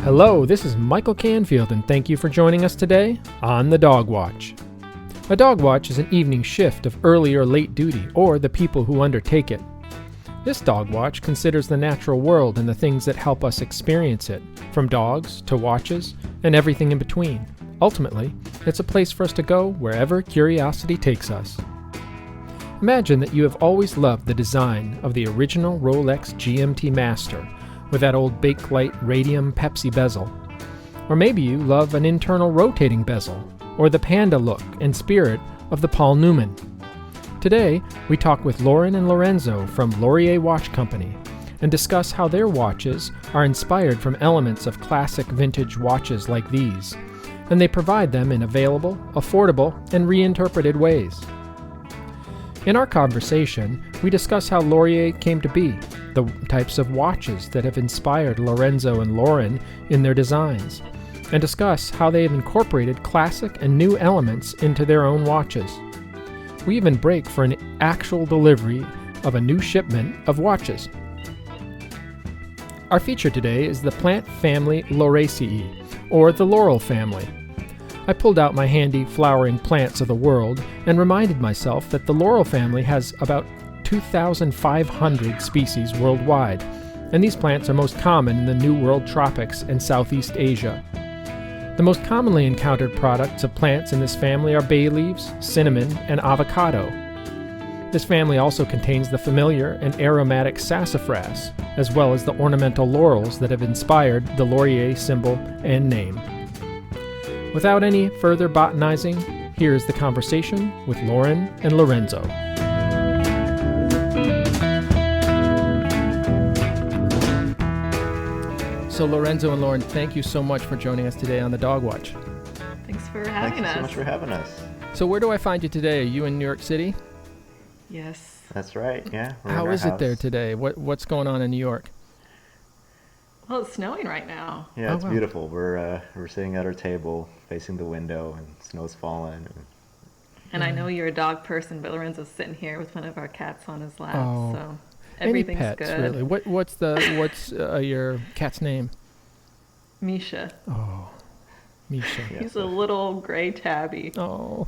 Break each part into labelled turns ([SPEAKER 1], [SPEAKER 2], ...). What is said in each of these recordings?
[SPEAKER 1] Hello, this is Michael Canfield, and thank you for joining us today on the Dog Watch. A dog watch is an evening shift of early or late duty, or the people who undertake it. This dog watch considers the natural world and the things that help us experience it, from dogs to watches and everything in between. Ultimately, it's a place for us to go wherever curiosity takes us. Imagine that you have always loved the design of the original Rolex GMT Master with that old bakelite radium Pepsi bezel. Or maybe you love an internal rotating bezel, or the panda look and spirit of the Paul Newman. Today, we talk with Lauren and Lorenzo from Lauraceae Watch Company and discuss how their watches are inspired from elements of classic vintage watches like these, and they provide them in available, affordable, and reinterpreted ways. In our conversation, we discuss how Lauraceae came to be, the types of watches that have inspired Lorenzo and Lauren in their designs, and discuss how they have incorporated classic and new elements into their own watches. We even break for an actual delivery of a new shipment of watches. Our feature today is the plant family Lauraceae, or the laurel family. I pulled out my handy flowering plants of the world and reminded myself that the laurel family has about 2,500 species worldwide, and these plants are most common in the New World tropics and Southeast Asia. The most commonly encountered products of plants in this family are bay leaves, cinnamon, and avocado. This family also contains the familiar and aromatic sassafras, as well as the ornamental laurels that have inspired the Lauraceae symbol and name. Without any further botanizing, here is the conversation with Lauren and Lorenzo. So Lorenzo and Lauren, thank you so much for joining us today on the Dog Watch.
[SPEAKER 2] Thanks for having us.
[SPEAKER 3] Thank you so much for having us.
[SPEAKER 1] So where do I find you today? Are you in New York City?
[SPEAKER 2] Yes.
[SPEAKER 3] That's right, yeah.
[SPEAKER 1] How is it there today? What's going on in New York?
[SPEAKER 2] Well, it's snowing right now.
[SPEAKER 3] Yeah, it's beautiful. We're sitting at our table facing the window and snow's falling.
[SPEAKER 2] And I know you're a dog person, but Lorenzo's sitting here with one of our cats on his lap, so everything's
[SPEAKER 1] Any pets,
[SPEAKER 2] good.
[SPEAKER 1] really? What's your cat's name?
[SPEAKER 2] Misha.
[SPEAKER 1] Oh, Misha.
[SPEAKER 3] Yeah,
[SPEAKER 2] He's a little gray tabby.
[SPEAKER 1] Oh,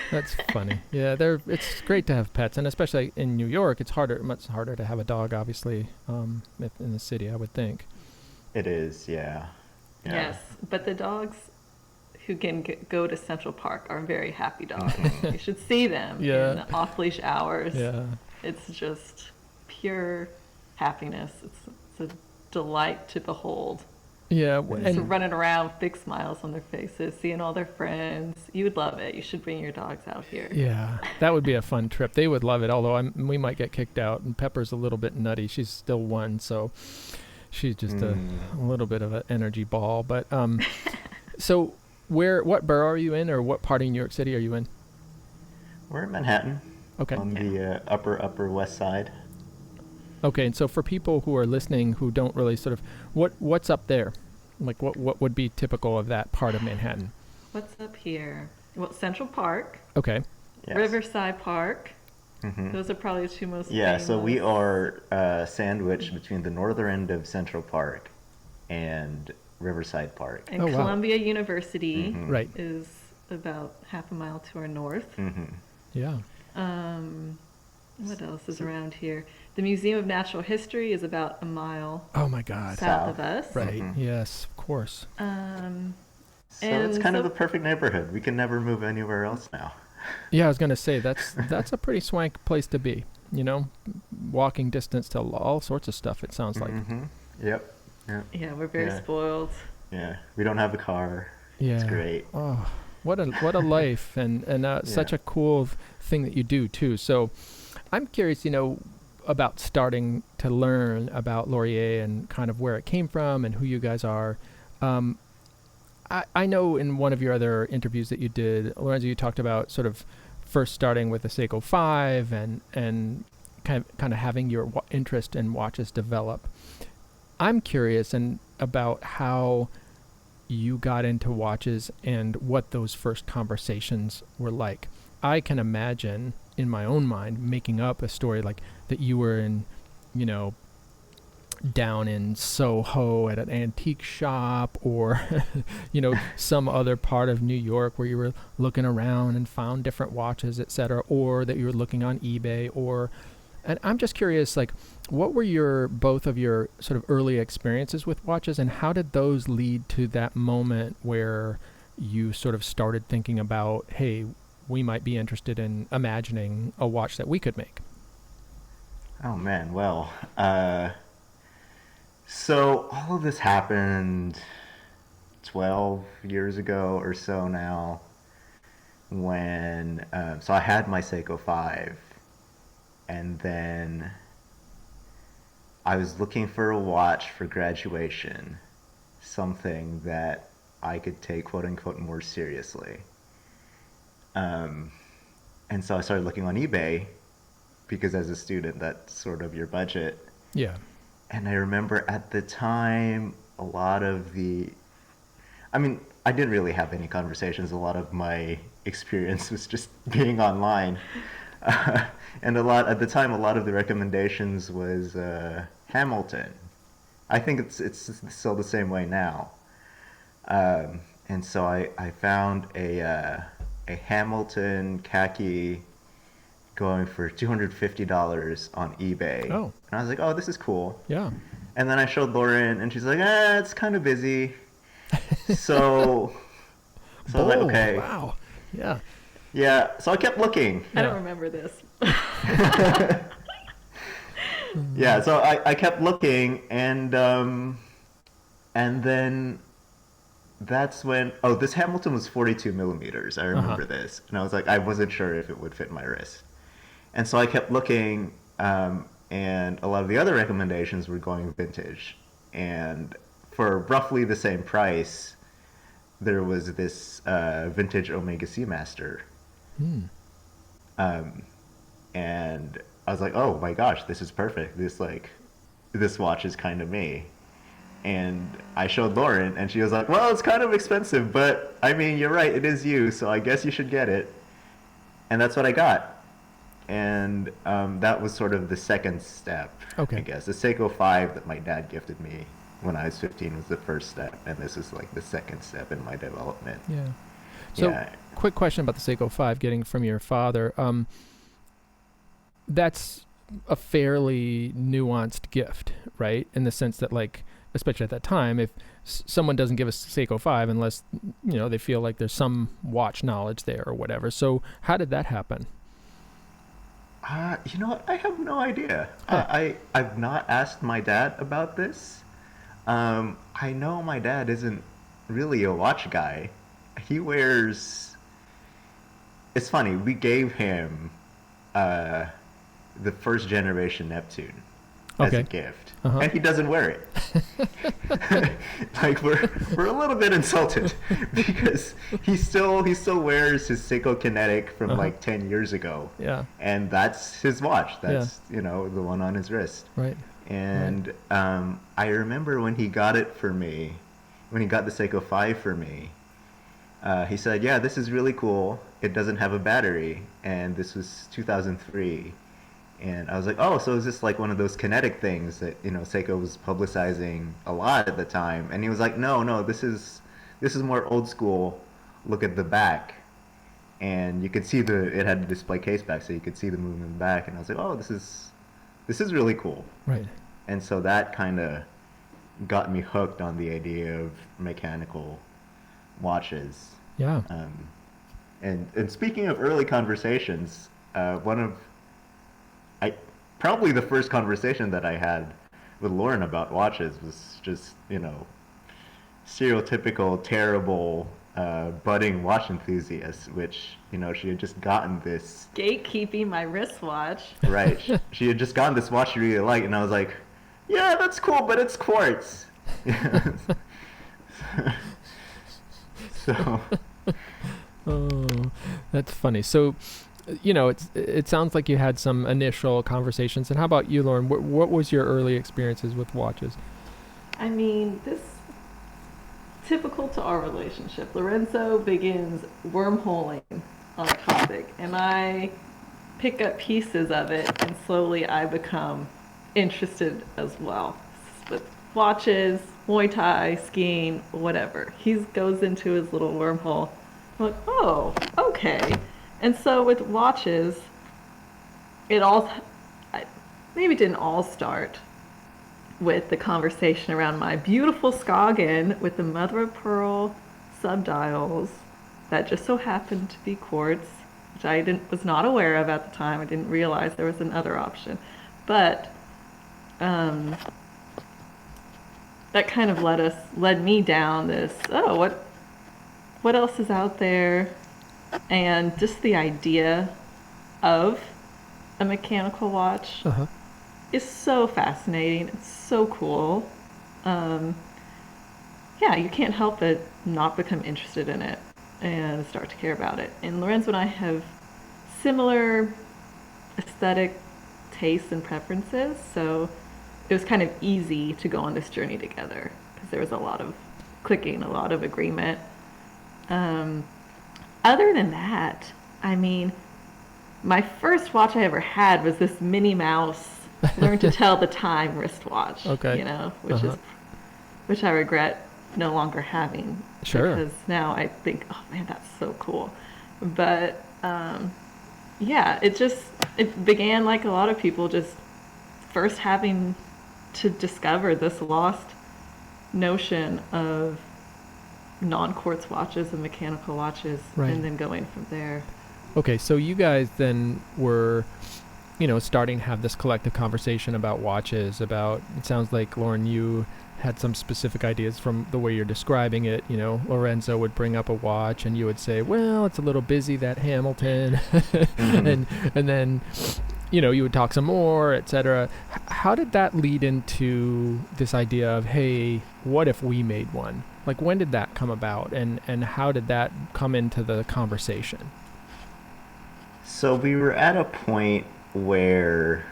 [SPEAKER 1] that's funny. Yeah, it's great to have pets, and especially in New York, it's much harder to have a dog, obviously, in the city, I would think.
[SPEAKER 3] It is, yeah.
[SPEAKER 2] Yes, but the dogs who can go to Central Park are very happy dogs. You should see them in the off-leash hours.
[SPEAKER 1] Yeah.
[SPEAKER 2] It's just pure happiness. It's a delight to behold.
[SPEAKER 1] Yeah,
[SPEAKER 2] Just running around with big smiles on their faces, seeing all their friends. You would love it. You should bring your dogs out here.
[SPEAKER 1] Yeah, that would be a fun trip. They would love it, although we might get kicked out. And Pepper's a little bit nutty. She's still one, so she's just a little bit of an energy ball. But so what borough are you in, or what part of New York City are you in?
[SPEAKER 3] We're in Manhattan.
[SPEAKER 1] Okay.
[SPEAKER 3] On the upper west side.
[SPEAKER 1] Okay, and so for people who are listening who don't really sort of, what's up there? Like what would be typical of that part of Manhattan?
[SPEAKER 2] What's up here? Well, Central Park.
[SPEAKER 1] Okay.
[SPEAKER 3] Yes.
[SPEAKER 2] Riverside Park.
[SPEAKER 3] Mm-hmm.
[SPEAKER 2] Those are probably the two most
[SPEAKER 3] Yeah,
[SPEAKER 2] famous.
[SPEAKER 3] so we are sandwiched between the northern end of Central Park and Riverside Park.
[SPEAKER 2] And
[SPEAKER 1] Oh, wow.
[SPEAKER 2] Columbia University
[SPEAKER 1] Right.
[SPEAKER 2] is about half a mile to our north.
[SPEAKER 3] Mm-hmm.
[SPEAKER 1] Yeah.
[SPEAKER 2] What else is around here? The Museum of Natural History is about a mile
[SPEAKER 1] Oh my God.
[SPEAKER 2] south of us.
[SPEAKER 1] Right. Yes, of course.
[SPEAKER 3] So
[SPEAKER 2] And
[SPEAKER 3] it's kind of
[SPEAKER 2] so-
[SPEAKER 3] the perfect neighborhood. We can never move anywhere else now.
[SPEAKER 1] Yeah, I was gonna say that's a pretty swank place to be. You know, walking distance to all sorts of stuff. It sounds like.
[SPEAKER 3] Mm-hmm. Yep.
[SPEAKER 2] Yeah, we're very
[SPEAKER 3] Yeah.
[SPEAKER 2] spoiled.
[SPEAKER 3] Yeah. We don't have a car.
[SPEAKER 1] Yeah.
[SPEAKER 3] It's great.
[SPEAKER 1] Oh, what a life, and such a cool thing that you do too. So, I'm curious, about starting to learn about Lauraceae and kind of where it came from and who you guys are. I know in one of your other interviews that you did, Lorenzo, you talked about sort of first starting with the Seiko 5 and kind of having your interest in watches develop. I'm curious about how you got into watches and what those first conversations were like. I can imagine in my own mind making up a story like that you were in, down in Soho at an antique shop, or some other part of New York where you were looking around and found different watches, etc., or that you were looking on eBay, and I'm just curious, like, what were both of your sort of early experiences with watches, and how did those lead to that moment where you sort of started thinking about, hey, we might be interested in imagining a watch that we could make?
[SPEAKER 3] Oh man, well, so all of this happened 12 years ago or so now, when so I had my Seiko 5, and then I was looking for a watch for graduation, something that I could take quote unquote more seriously. And so I started looking on eBay, because as a student, that's sort of your budget.
[SPEAKER 1] Yeah.
[SPEAKER 3] And I remember at the time, I didn't really have any conversations. A lot of my experience was just being online. And at the time, a lot of the recommendations was Hamilton. I think it's still the same way now. And so I found a Hamilton khaki going for $250 on eBay.
[SPEAKER 1] Oh.
[SPEAKER 3] And I was like, oh, this is cool.
[SPEAKER 1] Yeah.
[SPEAKER 3] And then I showed Lauren, and she's like, it's kind of busy. So I was like, okay.
[SPEAKER 1] Wow. Yeah.
[SPEAKER 3] Yeah, so I kept looking.
[SPEAKER 2] I don't remember this.
[SPEAKER 3] Yeah, so I kept looking, and then that's when, this Hamilton was 42 millimeters. I remember this. And I was like, I wasn't sure if it would fit my wrist. And so I kept looking, and a lot of the other recommendations were going vintage. And for roughly the same price, there was this vintage Omega C Master. And I was like, oh my gosh, this is perfect. This watch is kind of me. And I showed Lauren, and she was like, well, it's kind of expensive, but I mean, you're right, it is you, so I guess you should get it. And that's what I got. And that was sort of the second step, I guess. The Seiko 5 that my dad gifted me when I was 15 was the first step, and this is like the second step in my development.
[SPEAKER 1] Yeah. So, quick question about the Seiko 5 getting from your father. That's a fairly nuanced gift, right? In the sense that, like, especially at that time, if someone doesn't give us Seiko 5 unless, they feel like there's some watch knowledge there or whatever. So how did that happen?
[SPEAKER 3] You know what? I have no idea. I've not asked my dad about this. I know my dad isn't really a watch guy. He wears... It's funny, we gave him the first generation Neptune as a gift. And he doesn't wear it. Like, we're a little bit insulted because he still wears his Seiko Kinetic from like 10 years ago. Yeah. And that's his watch. That's the one on his wrist. Right. And I remember when he got it for me, when he got the Seiko 5 for me, he said, yeah, this is really cool. It doesn't have a battery. And this was 2003. And I was like, oh, so is this like one of those kinetic things that, Seiko was publicizing a lot at the time? And he was like, no, this is more old school. Look at the back. And you could see it had a display case back, so you could see the movement back. And I was like, oh, this is really cool. Right. And so that kind of got me hooked on the idea of mechanical watches. Yeah. And speaking of early conversations, probably the first conversation that I had with Lauren about watches was just, stereotypical, terrible, budding watch enthusiast, which, she had just gotten this...
[SPEAKER 2] Gatekeeping my wristwatch.
[SPEAKER 3] Right. She had just gotten this watch she really liked, and I was like, yeah, that's cool, but it's quartz. So...
[SPEAKER 1] Oh, that's funny. So... it sounds like you had some initial conversations. And how about you, Lauren? What was your early experiences with watches?
[SPEAKER 2] I mean, this typical to our relationship. Lorenzo begins wormholing on a topic, and I pick up pieces of it, and slowly I become interested as well. with watches, Muay Thai, skiing, whatever. He goes into his little wormhole. I'm like, oh, okay. And so with watches, maybe it didn't all start with the conversation around my beautiful Skagen with the mother of pearl subdials that just so happened to be quartz, which I was not aware of at the time. I didn't realize there was another option. But that kind of led me down this, what else is out there? And just the idea of a mechanical watch is so fascinating. It's so cool. Yeah, you can't help but not become interested in it and start to care about it. And Lorenzo and I have similar aesthetic tastes and preferences, so it was kind of easy to go on this journey together because there was a lot of clicking, a lot of agreement. Other than that, I mean, my first watch I ever had was this Minnie Mouse Learn to Tell the Time wristwatch. Okay. You know, which I regret no longer having.
[SPEAKER 1] Sure.
[SPEAKER 2] Because now I think, oh man, that's so cool. But yeah, it began like a lot of people, just first having to discover this lost notion of non-quartz watches and mechanical watches, right, and then going from there.
[SPEAKER 1] Okay, so you guys then were, starting to have this collective conversation about watches, it sounds like, Lauren, you had some specific ideas from the way you're describing it. Lorenzo would bring up a watch and you would say, well, it's a little busy, that Hamilton. and then, you would talk some more, etc. How did that lead into this idea of, hey, what if we made one? Like, when did that come about, and how did that come into the conversation?
[SPEAKER 3] So we were at a point where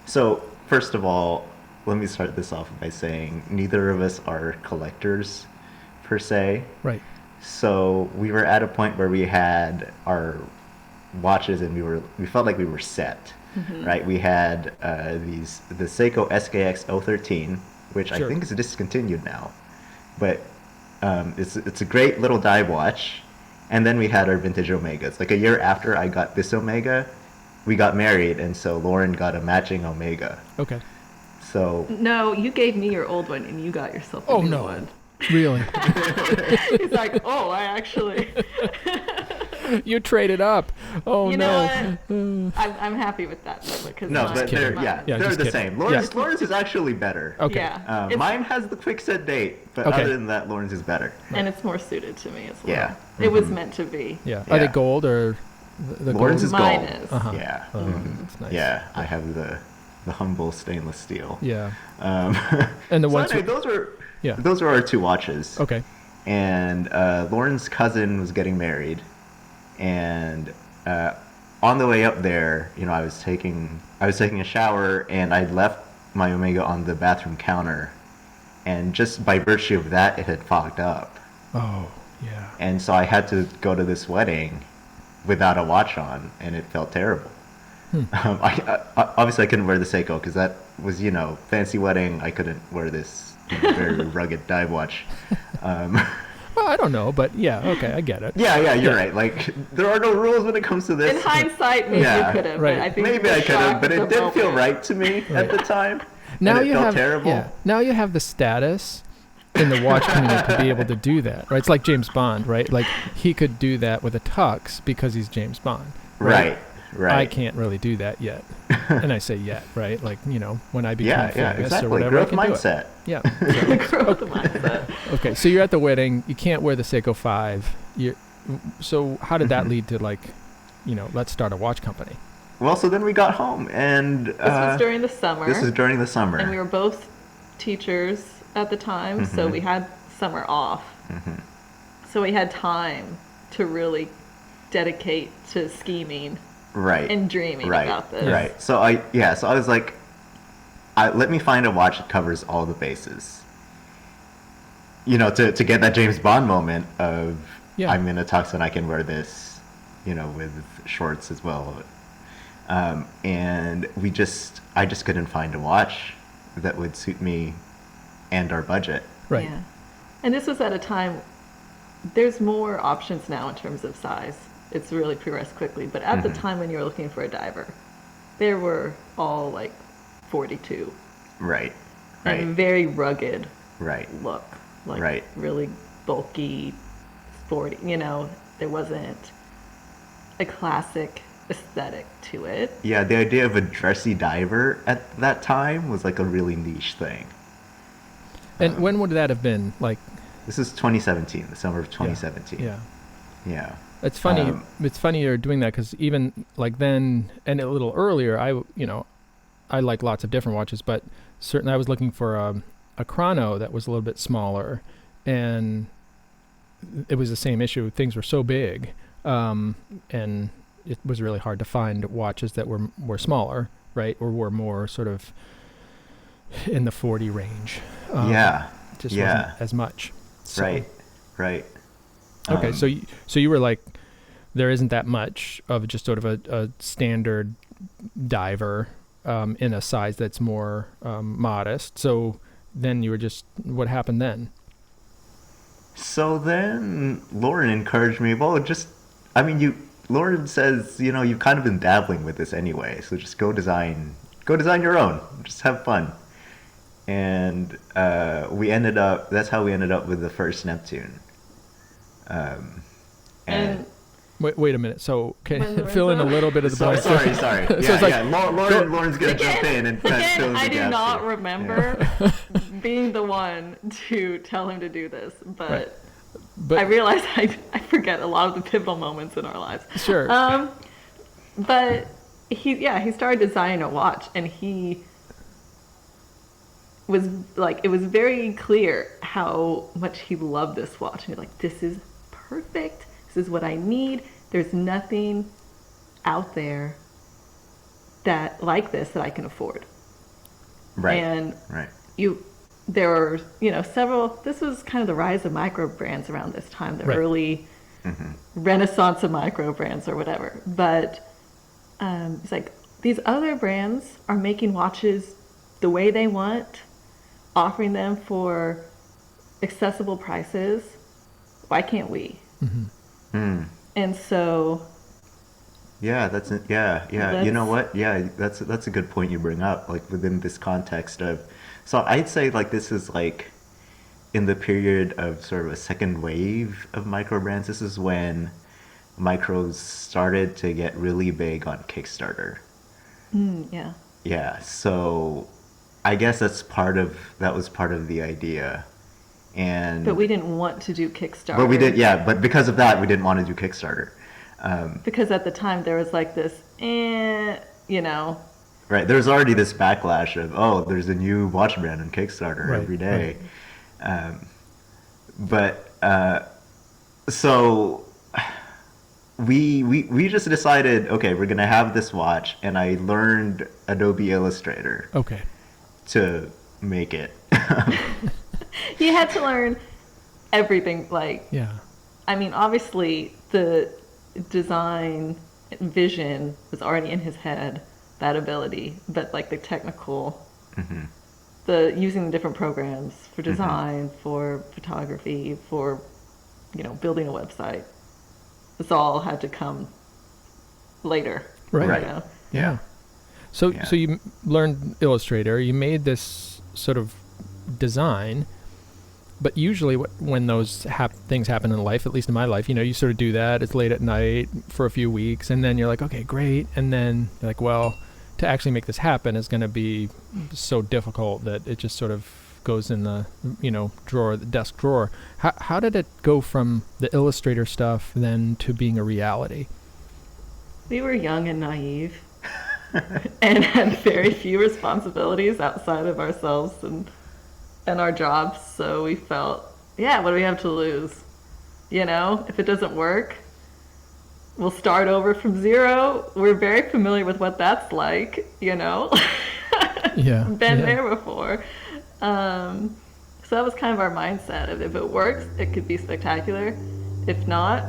[SPEAKER 3] so first of all, let me start this off by saying neither of us are collectors per se.
[SPEAKER 1] Right.
[SPEAKER 3] So we were at a point where we had our watches and we felt like we were set. Mm-hmm. Right? We had the Seiko SKX 013, which sure, I think is discontinued now. But it's a great little dive watch. And then we had our vintage Omegas. Like a year after I got this Omega, we got married, and so Lauren got a matching Omega.
[SPEAKER 1] Okay.
[SPEAKER 3] So
[SPEAKER 2] no, you gave me your old one, and you got yourself a new one.
[SPEAKER 1] Really?
[SPEAKER 2] He's like, I actually.
[SPEAKER 1] You traded up. Oh,
[SPEAKER 2] you know what? I'm happy with that. Because
[SPEAKER 3] but they're the same. Lauren's is actually better.
[SPEAKER 1] Okay.
[SPEAKER 2] Yeah.
[SPEAKER 3] Mine has the quick set date, but other than that, Lauren's is better.
[SPEAKER 2] And it's more suited to me as well.
[SPEAKER 3] Yeah.
[SPEAKER 2] It was meant to be.
[SPEAKER 1] Yeah. Are they gold or the
[SPEAKER 3] Lauren's
[SPEAKER 1] gold?
[SPEAKER 3] is gold.
[SPEAKER 2] Mine is.
[SPEAKER 3] Yeah.
[SPEAKER 1] That's nice.
[SPEAKER 3] Yeah. I have the humble stainless steel.
[SPEAKER 1] Yeah. And the ones
[SPEAKER 3] those are our two watches.
[SPEAKER 1] Okay.
[SPEAKER 3] And Lauren's cousin was getting married, and on the way up there, I was taking a shower, and I left my Omega on the bathroom counter, and just by virtue of that, it had fogged up.
[SPEAKER 1] Oh, yeah.
[SPEAKER 3] And so I had to go to this wedding without a watch on, and it felt terrible. I obviously I couldn't wear the Seiko because that was, fancy wedding. I couldn't wear this very rugged dive watch.
[SPEAKER 1] Well, I don't know, but yeah, okay, I get it.
[SPEAKER 3] Yeah, you're right. Like, there are no rules when it comes to this.
[SPEAKER 2] In hindsight, maybe you could have.
[SPEAKER 1] Right.
[SPEAKER 2] I think
[SPEAKER 3] maybe I could have, but it didn't feel right to me at the time.
[SPEAKER 1] Now
[SPEAKER 3] and it felt terrible.
[SPEAKER 1] Yeah. Now you have the status in the watch community to be able to do that, right? It's like James Bond, right? Like, he could do that with a tux because he's James Bond.
[SPEAKER 3] Right.
[SPEAKER 1] I can't really do that yet. And I say yet, right? Like, when I become famous
[SPEAKER 3] exactly.
[SPEAKER 1] or whatever,
[SPEAKER 3] Growth
[SPEAKER 1] I can
[SPEAKER 3] mindset.
[SPEAKER 1] do it. Yeah.
[SPEAKER 2] Growth mindset.
[SPEAKER 1] Okay, so you're at the wedding. You can't wear the Seiko 5. So how did that lead to, like, let's start a watch company?
[SPEAKER 3] Well, so then we got home, and
[SPEAKER 2] this was during the summer.
[SPEAKER 3] This is during the summer.
[SPEAKER 2] And we were both teachers at the time, so we had summer off. Mm-hmm. So we had time to really dedicate to scheming.
[SPEAKER 3] Right.
[SPEAKER 2] And dreaming about this.
[SPEAKER 3] Right. So I was like, let me find a watch that covers all the bases. To get that James Bond moment of I'm in a tux and I can wear this, with shorts as well. And I just couldn't find a watch that would suit me and our budget.
[SPEAKER 1] Right.
[SPEAKER 2] Yeah. And this was at a time, there's more options now in terms of size. It's really progressed quickly. But at the time when you were looking for a diver, there were all like 42.
[SPEAKER 3] Right.
[SPEAKER 2] And very rugged
[SPEAKER 3] Right.
[SPEAKER 2] look. Like really bulky, sporty. You know, there wasn't a classic aesthetic to it.
[SPEAKER 3] Yeah, the idea of a dressy diver at that time was like a really niche thing.
[SPEAKER 1] And when would that have been? Like,
[SPEAKER 3] this is 2017, the summer of 2017.
[SPEAKER 1] Yeah.
[SPEAKER 3] Yeah.
[SPEAKER 1] It's funny. It's funny you're doing that because even like then and a little earlier, I like lots of different watches, but certainly I was looking for a chrono that was a little bit smaller, and it was the same issue. Things were so big, and it was really hard to find watches that were smaller, right, or were more sort of in the 40 range. Just wasn't as much. So.
[SPEAKER 3] Right.
[SPEAKER 1] Okay, so you were like, there isn't that much of just sort of a standard diver in a size that's more modest. So then you were just, what happened then?
[SPEAKER 3] So then Lauren encouraged me, Lauren says, you've kind of been dabbling with this anyway, so just go design your own, just have fun. And that's how we ended up with the first Neptune. And
[SPEAKER 1] wait a minute. So can you fill in a little bit of the blanks?
[SPEAKER 3] Sorry.
[SPEAKER 1] So it's like,
[SPEAKER 3] Lauren's gonna jump in and fill in the
[SPEAKER 2] I do
[SPEAKER 3] gaps
[SPEAKER 2] not
[SPEAKER 3] here.
[SPEAKER 2] remember being the one to tell him to do this, but
[SPEAKER 1] Right. But
[SPEAKER 2] I realize I forget a lot of the pivotal moments in our lives.
[SPEAKER 1] Sure.
[SPEAKER 2] But he started designing a watch, and he was like, it was very clear how much he loved this watch. And he's like, this is perfect. This is what I need. There's nothing out there that like this that I can afford.
[SPEAKER 3] Right.
[SPEAKER 2] And
[SPEAKER 3] right.
[SPEAKER 2] there were, several, this was kind of the rise of micro brands around this time, the early renaissance of micro brands or whatever. But it's like, these other brands are making watches the way they want, offering them for accessible prices. Why can't we? And so
[SPEAKER 3] yeah, that's it. Yeah. You know what? Yeah, that's a good point you bring up, like within this context of, so I'd say like this is like in the period of sort of a second wave of micro brands. This is when micros started to get really big on Kickstarter.
[SPEAKER 2] yeah.
[SPEAKER 3] Yeah, so I guess that was part of the idea.
[SPEAKER 2] But we didn't want to do Kickstarter.
[SPEAKER 3] But we did, but because of that, we didn't want to do Kickstarter.
[SPEAKER 2] Because at the time there was like this,
[SPEAKER 3] Right, there's already this backlash of, there's a new watch brand on Kickstarter every day. Right. So we just decided, okay, we're gonna have this watch, and I learned Adobe Illustrator.
[SPEAKER 1] Okay.
[SPEAKER 3] To make it.
[SPEAKER 2] He had to learn everything. Obviously the design vision was already in his head, that ability, but like the technical, the using the different programs for design, for photography, for building a website, this all had to come later.
[SPEAKER 1] Right. Yeah. So you learned Illustrator, you made this sort of design, but usually when those things happen in life, at least in my life, you sort of do that, it's late at night for a few weeks, and then you're like, okay, great, and then you're like, well, to actually make this happen is going to be so difficult that it just sort of goes in the drawer, the desk drawer. How did it go from the Illustrator stuff then to being a reality?
[SPEAKER 2] We were young and naive and had very few responsibilities outside of ourselves and our jobs, so we felt, what do we have to lose? If it doesn't work, we'll start over from zero. We're very familiar with what that's like, Been there before. So that was kind of our mindset of, if it works, it could be spectacular. If not,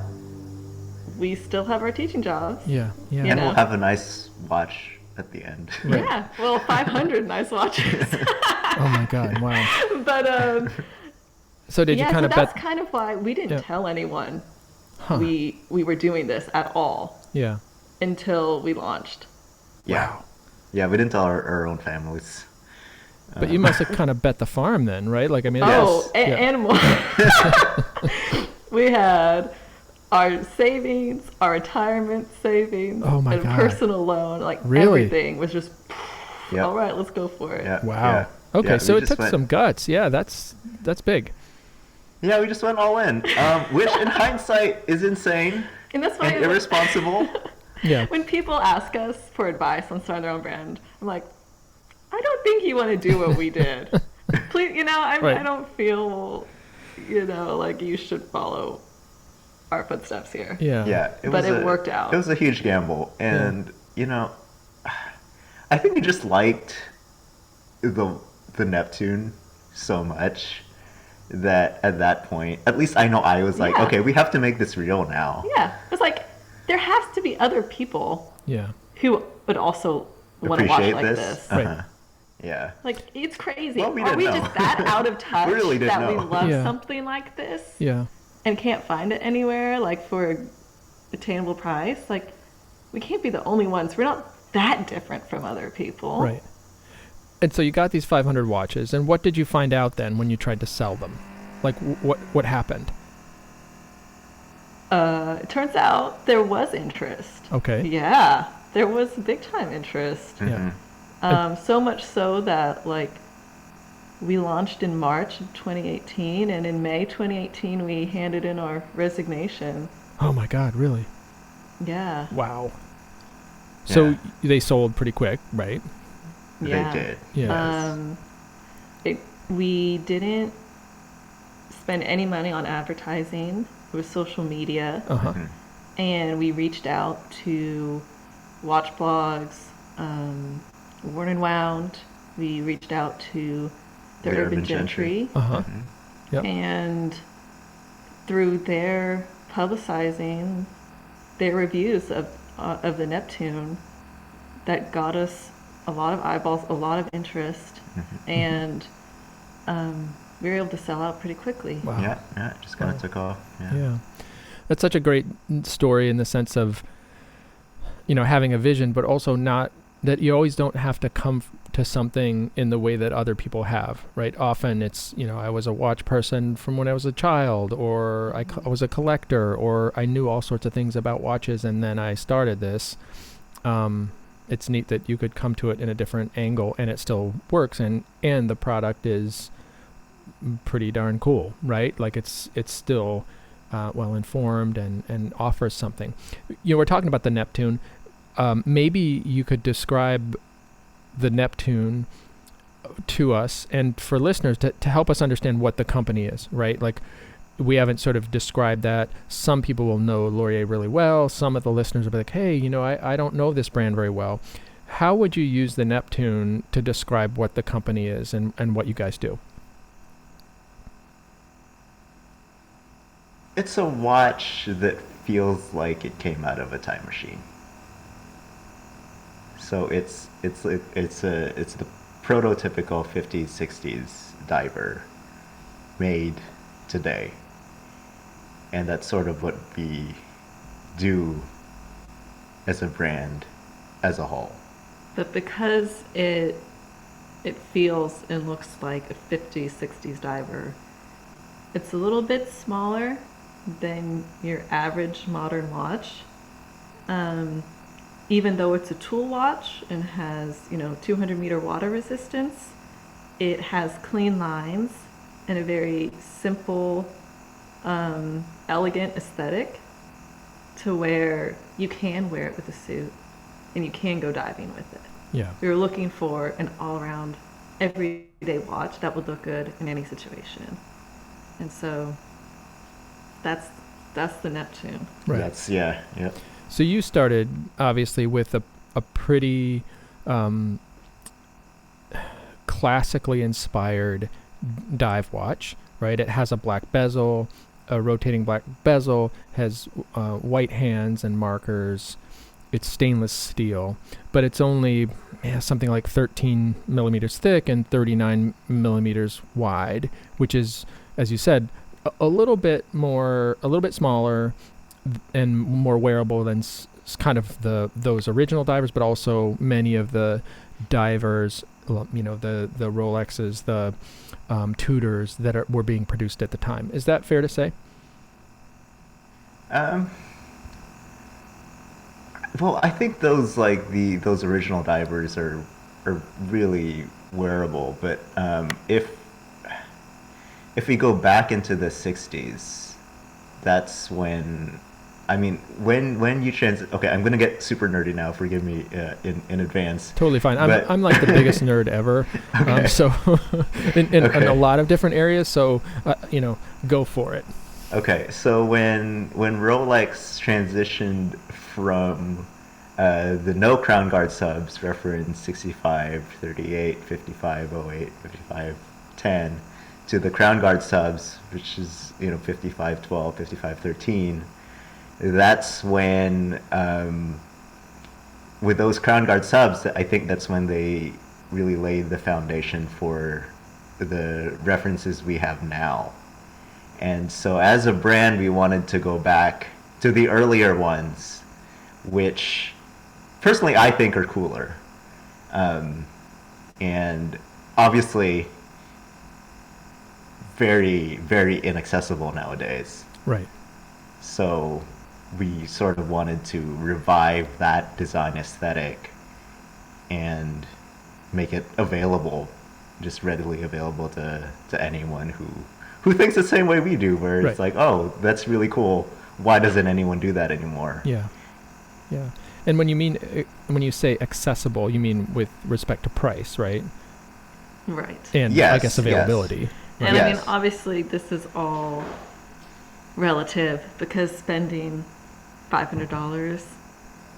[SPEAKER 2] we still have our teaching jobs.
[SPEAKER 1] And
[SPEAKER 3] we'll have a nice watch at the end.
[SPEAKER 2] Right. Yeah, well, 500 nice watches.
[SPEAKER 1] Oh my God! Wow.
[SPEAKER 2] But
[SPEAKER 1] So did you
[SPEAKER 2] yeah,
[SPEAKER 1] kind
[SPEAKER 2] so
[SPEAKER 1] of
[SPEAKER 2] that's
[SPEAKER 1] bet?
[SPEAKER 2] kind of why we didn't
[SPEAKER 1] Yeah.
[SPEAKER 2] tell anyone
[SPEAKER 1] Huh.
[SPEAKER 2] we were doing this at all
[SPEAKER 1] Yeah.
[SPEAKER 2] until we launched.
[SPEAKER 3] Yeah.
[SPEAKER 1] Wow.
[SPEAKER 3] Yeah, we didn't tell our own families.
[SPEAKER 1] But you must have kind of bet the farm then, right? Like I mean.
[SPEAKER 2] Oh,
[SPEAKER 1] yeah.
[SPEAKER 2] and more. We had our savings, our retirement savings,
[SPEAKER 1] Oh my
[SPEAKER 2] and
[SPEAKER 1] God.
[SPEAKER 2] personal loan. Like
[SPEAKER 1] Really?
[SPEAKER 2] everything was just,
[SPEAKER 3] Yep.
[SPEAKER 2] all right, let's go for it.
[SPEAKER 3] Yeah.
[SPEAKER 1] Wow.
[SPEAKER 3] Yeah.
[SPEAKER 1] Okay,
[SPEAKER 3] Yeah,
[SPEAKER 1] so
[SPEAKER 3] we
[SPEAKER 1] it
[SPEAKER 3] just
[SPEAKER 1] took
[SPEAKER 3] went-
[SPEAKER 1] some guts. Yeah, that's big.
[SPEAKER 3] Yeah, we just went all in, which in hindsight is insane
[SPEAKER 2] And that's why
[SPEAKER 3] and irresponsible.
[SPEAKER 1] Yeah.
[SPEAKER 2] when people ask us for advice on starting their own brand, I'm like, I don't think you want to do what we did. Please,
[SPEAKER 1] Right.
[SPEAKER 2] I don't feel, like you should follow our footsteps here.
[SPEAKER 1] Yeah.
[SPEAKER 3] Yeah,
[SPEAKER 2] But it worked out.
[SPEAKER 3] It was a huge gamble, and I think we just liked the Neptune so much that at that point, at least I know I was like,
[SPEAKER 2] Yeah.
[SPEAKER 3] okay, we have to make this real now.
[SPEAKER 2] Yeah. It's like, there has to be other people
[SPEAKER 1] Yeah.
[SPEAKER 2] who would also want to watch
[SPEAKER 3] Appreciate
[SPEAKER 2] like
[SPEAKER 3] this.
[SPEAKER 2] this.
[SPEAKER 1] Right.
[SPEAKER 3] Uh-huh. Yeah.
[SPEAKER 2] Like, it's crazy.
[SPEAKER 3] Well, we
[SPEAKER 2] Are
[SPEAKER 3] didn't
[SPEAKER 2] we
[SPEAKER 3] know.
[SPEAKER 2] just that out of touch
[SPEAKER 3] We really didn't
[SPEAKER 2] that we
[SPEAKER 3] know.
[SPEAKER 2] love
[SPEAKER 1] Yeah.
[SPEAKER 2] something like this
[SPEAKER 1] Yeah.
[SPEAKER 2] and can't find it anywhere, like for an attainable price? Like, we can't be the only ones. We're not that different from other people.
[SPEAKER 1] Right. And so you got these 500 watches, and what did you find out then when you tried to sell them? Like what happened?
[SPEAKER 2] It turns out there was interest.
[SPEAKER 1] Okay.
[SPEAKER 2] Yeah, there was big time interest.
[SPEAKER 1] Yeah.
[SPEAKER 2] So much so that we launched in March of 2018, and in May 2018 we handed in our resignation.
[SPEAKER 1] Oh my God! Really?
[SPEAKER 2] Yeah.
[SPEAKER 1] Wow. So
[SPEAKER 3] Yeah.
[SPEAKER 1] they sold pretty quick, right?
[SPEAKER 2] Yeah.
[SPEAKER 3] They did.
[SPEAKER 1] Yeah.
[SPEAKER 2] We didn't spend any money on advertising. It was social media,
[SPEAKER 1] Uh huh.
[SPEAKER 2] and we reached out to watch blogs, Worn and Wound. We reached out to the
[SPEAKER 3] The
[SPEAKER 2] Urban
[SPEAKER 3] Urban Gentry.
[SPEAKER 2] Gentry,
[SPEAKER 1] Uh huh. Yep.
[SPEAKER 2] and through their publicizing their reviews of the Neptune, that got us a lot of eyeballs, a lot of interest, and we were able to sell out pretty quickly.
[SPEAKER 1] Wow.
[SPEAKER 3] Yeah, it just kind of
[SPEAKER 1] Wow.
[SPEAKER 3] took off. Yeah.
[SPEAKER 1] Yeah. That's such a great story in the sense of, having a vision, but also not that you always don't have to come to something in the way that other people have, right? Often it's, I was a watch person from when I was a child, or I was a collector, or I knew all sorts of things about watches, and then I started this. It's neat that you could come to it in a different angle and it still works, and the product is pretty darn cool, right? Like it's still well informed and offers something. We're talking about the Neptune. Maybe you could describe the Neptune to us and for listeners to help us understand what the company is, right? Like we haven't sort of described that. Some people will know Lauraceae really well. Some of the listeners will be like, hey, I don't know this brand very well. How would you use the Neptune to describe what the company is and what you guys do?
[SPEAKER 3] It's a watch that feels like it came out of a time machine. So it's the prototypical 50s, 60s diver made today. And that's sort of what we do as a brand as a whole.
[SPEAKER 2] But because it feels and looks like a 50s, 60s diver, it's a little bit smaller than your average modern watch. Even though it's a tool watch and has, 200-meter water resistance, it has clean lines and a very simple, elegant aesthetic to where you can wear it with a suit and you can go diving with it.
[SPEAKER 1] Yeah.
[SPEAKER 2] We were looking for an all-around, everyday watch that would look good in any situation. And so that's the Neptune.
[SPEAKER 1] Right.
[SPEAKER 3] That's, yeah.
[SPEAKER 1] So you started obviously with a pretty classically inspired dive watch, right? It has a black bezel, a rotating black bezel, has white hands and markers, it's stainless steel, but it's only something like 13 millimeters thick and 39 millimeters wide, which is, as you said, a little bit smaller and more wearable than kind of those original divers, but also many of the divers, the Rolexes, the Tudors that were being produced at the time. Is that fair to say?
[SPEAKER 3] Well, I think those those original divers are really wearable, but if we go back into the 60s, that's when, I mean, when you okay, I'm gonna get super nerdy now. Forgive me in advance.
[SPEAKER 1] Totally fine. I'm like the biggest nerd ever.
[SPEAKER 3] Okay.
[SPEAKER 1] So in a lot of different areas. So go for it.
[SPEAKER 3] Okay, so when Rolex transitioned from the no crown guard subs, reference 65, 38, 55, 08, 55, 10, to the crown guard subs, which is 55, 12, 55, 13. That's when, with those crown guard subs, I think that's when they really laid the foundation for the references we have now. And so as a brand, we wanted to go back to the earlier ones, which personally I think are cooler. And obviously very, very inaccessible nowadays.
[SPEAKER 1] Right.
[SPEAKER 3] So we sort of wanted to revive that design aesthetic and make it available, just readily available to anyone who thinks the same way we do, where it's like, oh, that's really cool. Why doesn't anyone do that anymore?
[SPEAKER 1] Yeah. Yeah. And when you say accessible, you mean with respect to price, right?
[SPEAKER 2] Right.
[SPEAKER 1] And
[SPEAKER 3] yes,
[SPEAKER 1] I guess availability.
[SPEAKER 3] Yes.
[SPEAKER 1] Right.
[SPEAKER 2] And
[SPEAKER 3] Yes.
[SPEAKER 2] I mean, obviously, this is all relative, because spending $500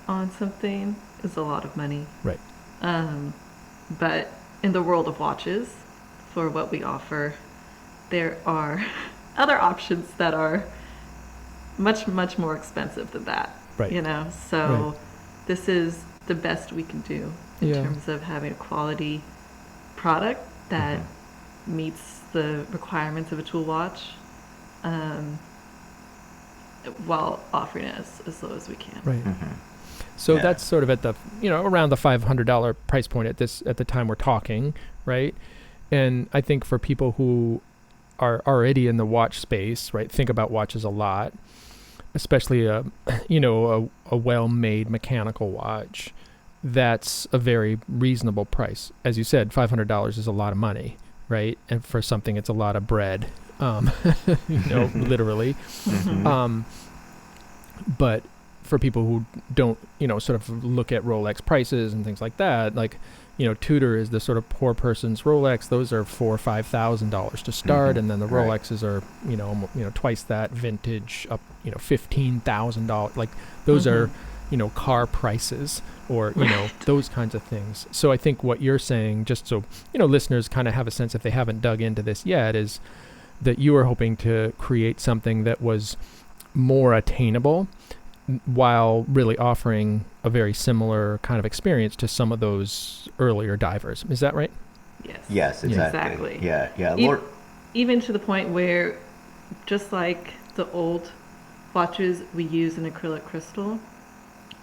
[SPEAKER 2] on something is a lot of money.
[SPEAKER 1] Right.
[SPEAKER 2] But in the world of watches, for what we offer, there are other options that are much, much more expensive than that.
[SPEAKER 1] Right.
[SPEAKER 2] So this is the best we can do in
[SPEAKER 1] Yeah.
[SPEAKER 2] terms of having a quality product that meets the requirements of a tool watch, while offering it as low as we can.
[SPEAKER 1] Right.
[SPEAKER 3] Mm-hmm.
[SPEAKER 1] So
[SPEAKER 3] Yeah.
[SPEAKER 1] that's sort of at the around the $500 price point at the time we're talking, right? And I think for people who are already in the watch space, right, think about watches a lot, especially a well-made mechanical watch. That's a very reasonable price. As you said, $500 is a lot of money, right? And for something, it's a lot of bread, literally.
[SPEAKER 3] Mm-hmm.
[SPEAKER 1] But for people who don't, sort of look at Rolex prices and things like that, like, Tudor is the sort of poor person's Rolex. Those are $4,000 or $5,000 to start, and then the
[SPEAKER 3] Right.
[SPEAKER 1] Rolexes are, twice that, vintage up, $15,000. Like those are, car prices, or those kinds of things. So I think what you're saying, just so listeners kind of have a sense if they haven't dug into this yet, is that you were hoping to create something that was more attainable, while really offering a very similar kind of experience to some of those earlier divers. Is that right?
[SPEAKER 2] Yes.
[SPEAKER 3] Yes, exactly.
[SPEAKER 2] Exactly.
[SPEAKER 3] Yeah.
[SPEAKER 2] Even to the point where, just like the old watches, we use an acrylic crystal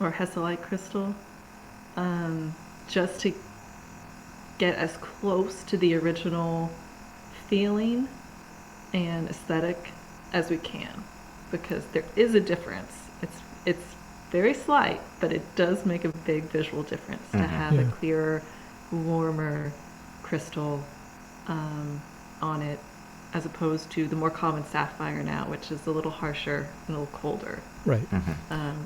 [SPEAKER 2] or Hesselite crystal, just to get as close to the original feeling and aesthetic as we can, because there is a difference. It's very slight, but it does make a big visual difference to have a clearer, warmer crystal on it, as opposed to the more common sapphire now, which is a little harsher and a little colder.
[SPEAKER 1] Right.
[SPEAKER 3] Mm-hmm.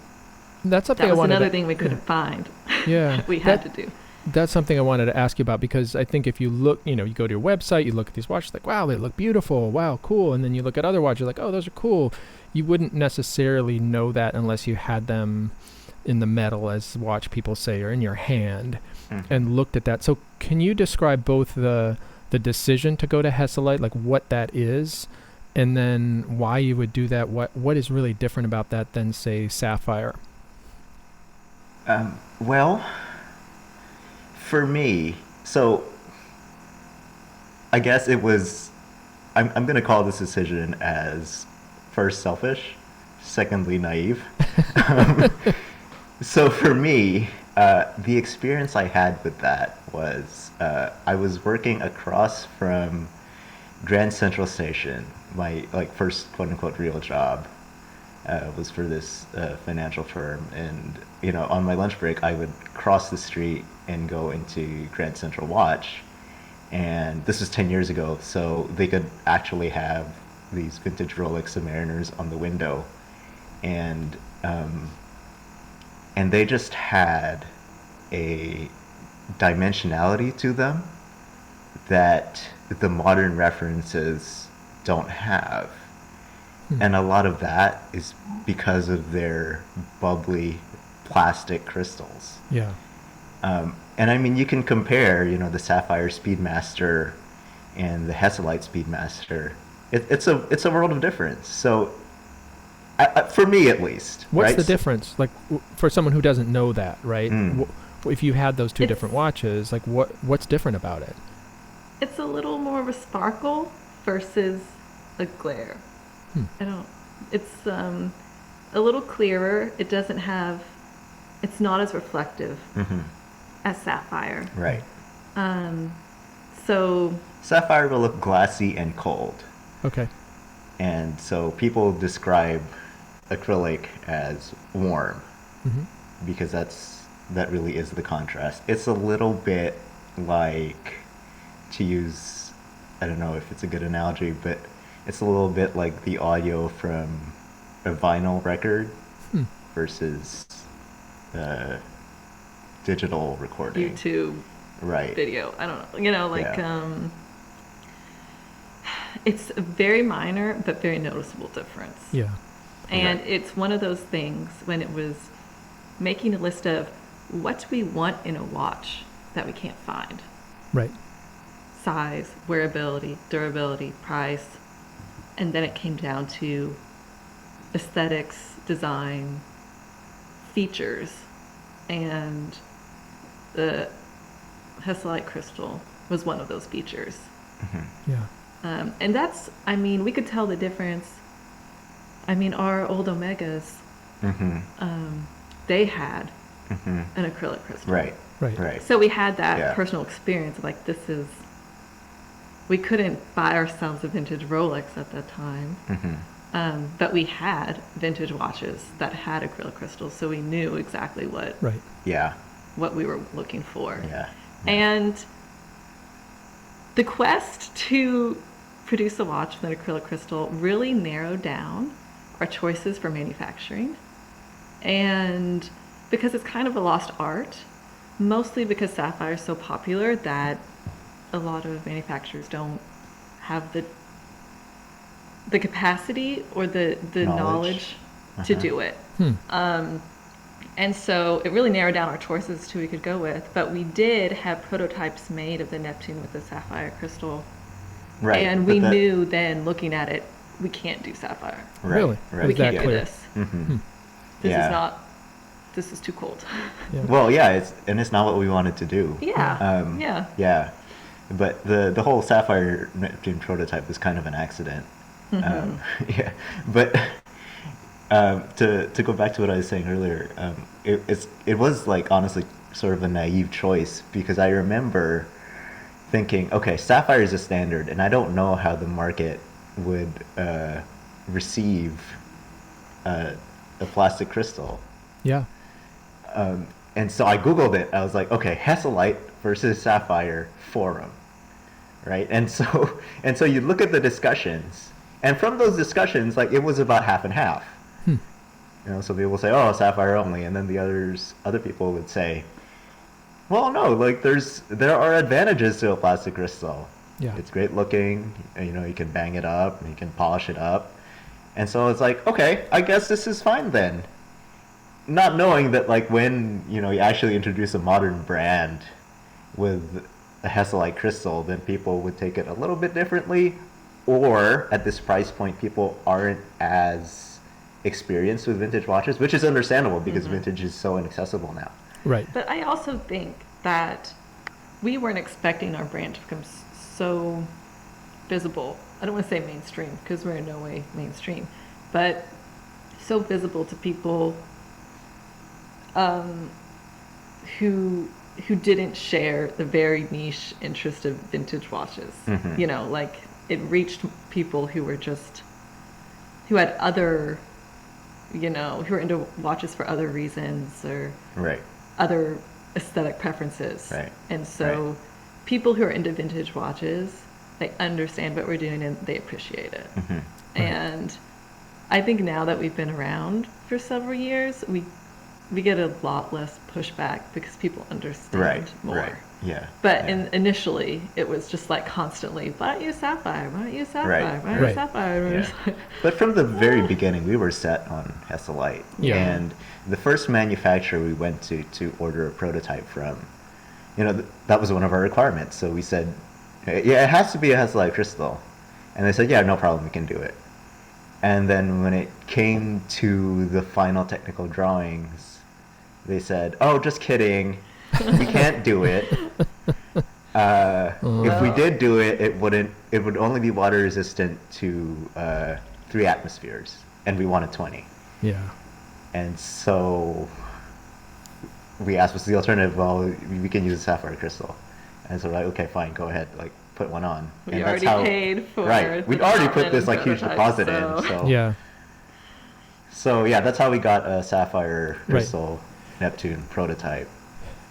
[SPEAKER 1] That's something
[SPEAKER 2] That was
[SPEAKER 1] I wanted
[SPEAKER 2] another
[SPEAKER 1] to,
[SPEAKER 2] thing we couldn't find.
[SPEAKER 1] Yeah.
[SPEAKER 2] We had to do.
[SPEAKER 1] That's something I wanted to ask you about, because I think if you look, you go to your website, you look at these watches, like, wow, they look beautiful, wow, cool. And then you look at other watches, like, oh, those are cool. You wouldn't necessarily know that unless you had them in the metal, as watch people say, or in your hand, and looked at that. So can you describe both the decision to go to Hesselite, like what that is, and then why you would do that? What is really different about that than, say, Sapphire?
[SPEAKER 3] Well, for me, so I guess it was. I'm going to call this decision as first selfish, secondly naive. um, so for me, the experience I had with that was I was working across from Grand Central Station. My like first quote unquote real job was for this financial firm, and on my lunch break I would cross the street and go into Grand Central Watch, and this was 10 years ago, so they could actually have these vintage Rolex Submariners on the window, and they just had a dimensionality to them that the modern references don't have. And a lot of that is because of their bubbly plastic crystals.
[SPEAKER 1] Yeah.
[SPEAKER 3] And I mean, you can compare, the Sapphire Speedmaster and the Hesselite Speedmaster. It's a world of difference. So, for me at least,
[SPEAKER 1] What's
[SPEAKER 3] right?
[SPEAKER 1] the difference? Like, for someone who doesn't know that, right? If you had those two
[SPEAKER 2] It's-
[SPEAKER 1] different watches, like, what's different about it?
[SPEAKER 2] It's a little more of a sparkle versus a glare. It's a little clearer. It doesn't have, it's not as reflective as Sapphire.
[SPEAKER 3] Right.
[SPEAKER 2] So
[SPEAKER 3] Sapphire will look glassy and cold.
[SPEAKER 1] Okay.
[SPEAKER 3] And so people describe acrylic as warm because that really is the contrast. It's a little bit like, to use, I don't know if it's a good analogy, but it's a little bit like the audio from a vinyl record versus digital recording.
[SPEAKER 2] YouTube
[SPEAKER 3] Right.
[SPEAKER 2] video. I don't know.
[SPEAKER 3] Yeah.
[SPEAKER 2] It's a very minor but very noticeable difference.
[SPEAKER 1] Yeah.
[SPEAKER 2] And
[SPEAKER 3] Right.
[SPEAKER 2] it's one of those things when it was making a list of what do we want in a watch that we can't find.
[SPEAKER 1] Right.
[SPEAKER 2] Size, wearability, durability, price. And then it came down to aesthetics, design, features, and the Hesselite crystal was one of those features.
[SPEAKER 1] Yeah.
[SPEAKER 2] And that's, we could tell the difference. Our old Omegas, they had an acrylic crystal.
[SPEAKER 3] Right.
[SPEAKER 1] Right.
[SPEAKER 3] Right.
[SPEAKER 2] So we had that
[SPEAKER 3] Yeah.
[SPEAKER 2] personal experience of like, we couldn't buy ourselves a vintage Rolex at that time. But we had vintage watches that had acrylic crystals, so we knew exactly what
[SPEAKER 1] Right.
[SPEAKER 3] Yeah.
[SPEAKER 2] we were looking for.
[SPEAKER 3] Yeah.
[SPEAKER 2] And the quest to produce a watch with an acrylic crystal really narrowed down our choices for manufacturing. And because it's kind of a lost art, mostly because Sapphire is so popular that a lot of manufacturers don't have the capacity or the knowledge to do it. And so it really narrowed down our choices to who we could go with. But we did have prototypes made of the Neptune with the sapphire crystal.
[SPEAKER 3] Right.
[SPEAKER 2] And
[SPEAKER 3] but
[SPEAKER 2] we
[SPEAKER 3] that-
[SPEAKER 2] knew then, looking at it, we can't do sapphire.
[SPEAKER 3] Right.
[SPEAKER 1] Really?
[SPEAKER 3] Right.
[SPEAKER 2] We
[SPEAKER 1] Is that
[SPEAKER 2] can't do
[SPEAKER 1] clear?
[SPEAKER 2] this.
[SPEAKER 3] Mhm.
[SPEAKER 2] This
[SPEAKER 3] Yeah.
[SPEAKER 2] is not, this is too cold.
[SPEAKER 1] Yeah.
[SPEAKER 3] Well, yeah, it's not what we wanted to do.
[SPEAKER 2] Yeah. Yeah.
[SPEAKER 3] Yeah, but the whole Sapphire Neptune prototype was kind of an accident. Yeah, but to go back to what I was saying earlier, it was like honestly sort of a naive choice because I remember thinking, okay, Sapphire is a standard, and I don't know how the market would receive a plastic crystal.
[SPEAKER 1] Yeah.
[SPEAKER 3] And so I Googled it. I was like, okay, Hesselite versus Sapphire forum, right? And so you look at the discussions, and from those discussions, like it was about half and half. Some people say, oh, Sapphire only, and then the other people would say, well, no, like there are advantages to a plastic crystal.
[SPEAKER 1] Yeah.
[SPEAKER 3] It's great looking. You can bang it up, and you can polish it up. And so it's like, okay, I guess this is fine then. Not knowing that, like, when you actually introduce a modern brand with a Hesselite crystal, then people would take it a little bit differently, or at this price point, people aren't as experience with vintage watches, which is understandable because vintage is so inaccessible now.
[SPEAKER 1] Right.
[SPEAKER 2] But I also think that we weren't expecting our brand to become so visible. I don't want to say mainstream because we're in no way mainstream, but so visible to people who didn't share the very niche interest of vintage watches. You know, like it reached people who were just who had other, you know, who were into watches for other reasons or other aesthetic preferences. And so people who are into vintage watches, they understand what we're doing and they appreciate it. And I think now that we've been around for several years, we get a lot less pushback because people understand more. But initially, it was just like constantly, why don't you Sapphire? Why don't you Sapphire? Why don't you Sapphire?
[SPEAKER 3] But from the very beginning, we were set on Hesselite. And the first manufacturer we went to order a prototype from, you know, that was one of our requirements. So we said, yeah, it has to be a Hesselite crystal. And they said, yeah, no problem, we can do it. And then when it came to the final technical drawings, they said, oh, just kidding. We can't do it. If we did do it, it would only be water resistant to 3 atmospheres, and we wanted 20. And so we asked, what's the alternative? Well, we can use a sapphire crystal. And so we're like, okay, fine, go ahead, like put one on.
[SPEAKER 2] We
[SPEAKER 3] and
[SPEAKER 2] already
[SPEAKER 3] that's how,
[SPEAKER 2] paid for
[SPEAKER 3] we'd already put this like huge deposit
[SPEAKER 2] so.
[SPEAKER 3] in. So So yeah, that's how we got a sapphire crystal Neptune prototype.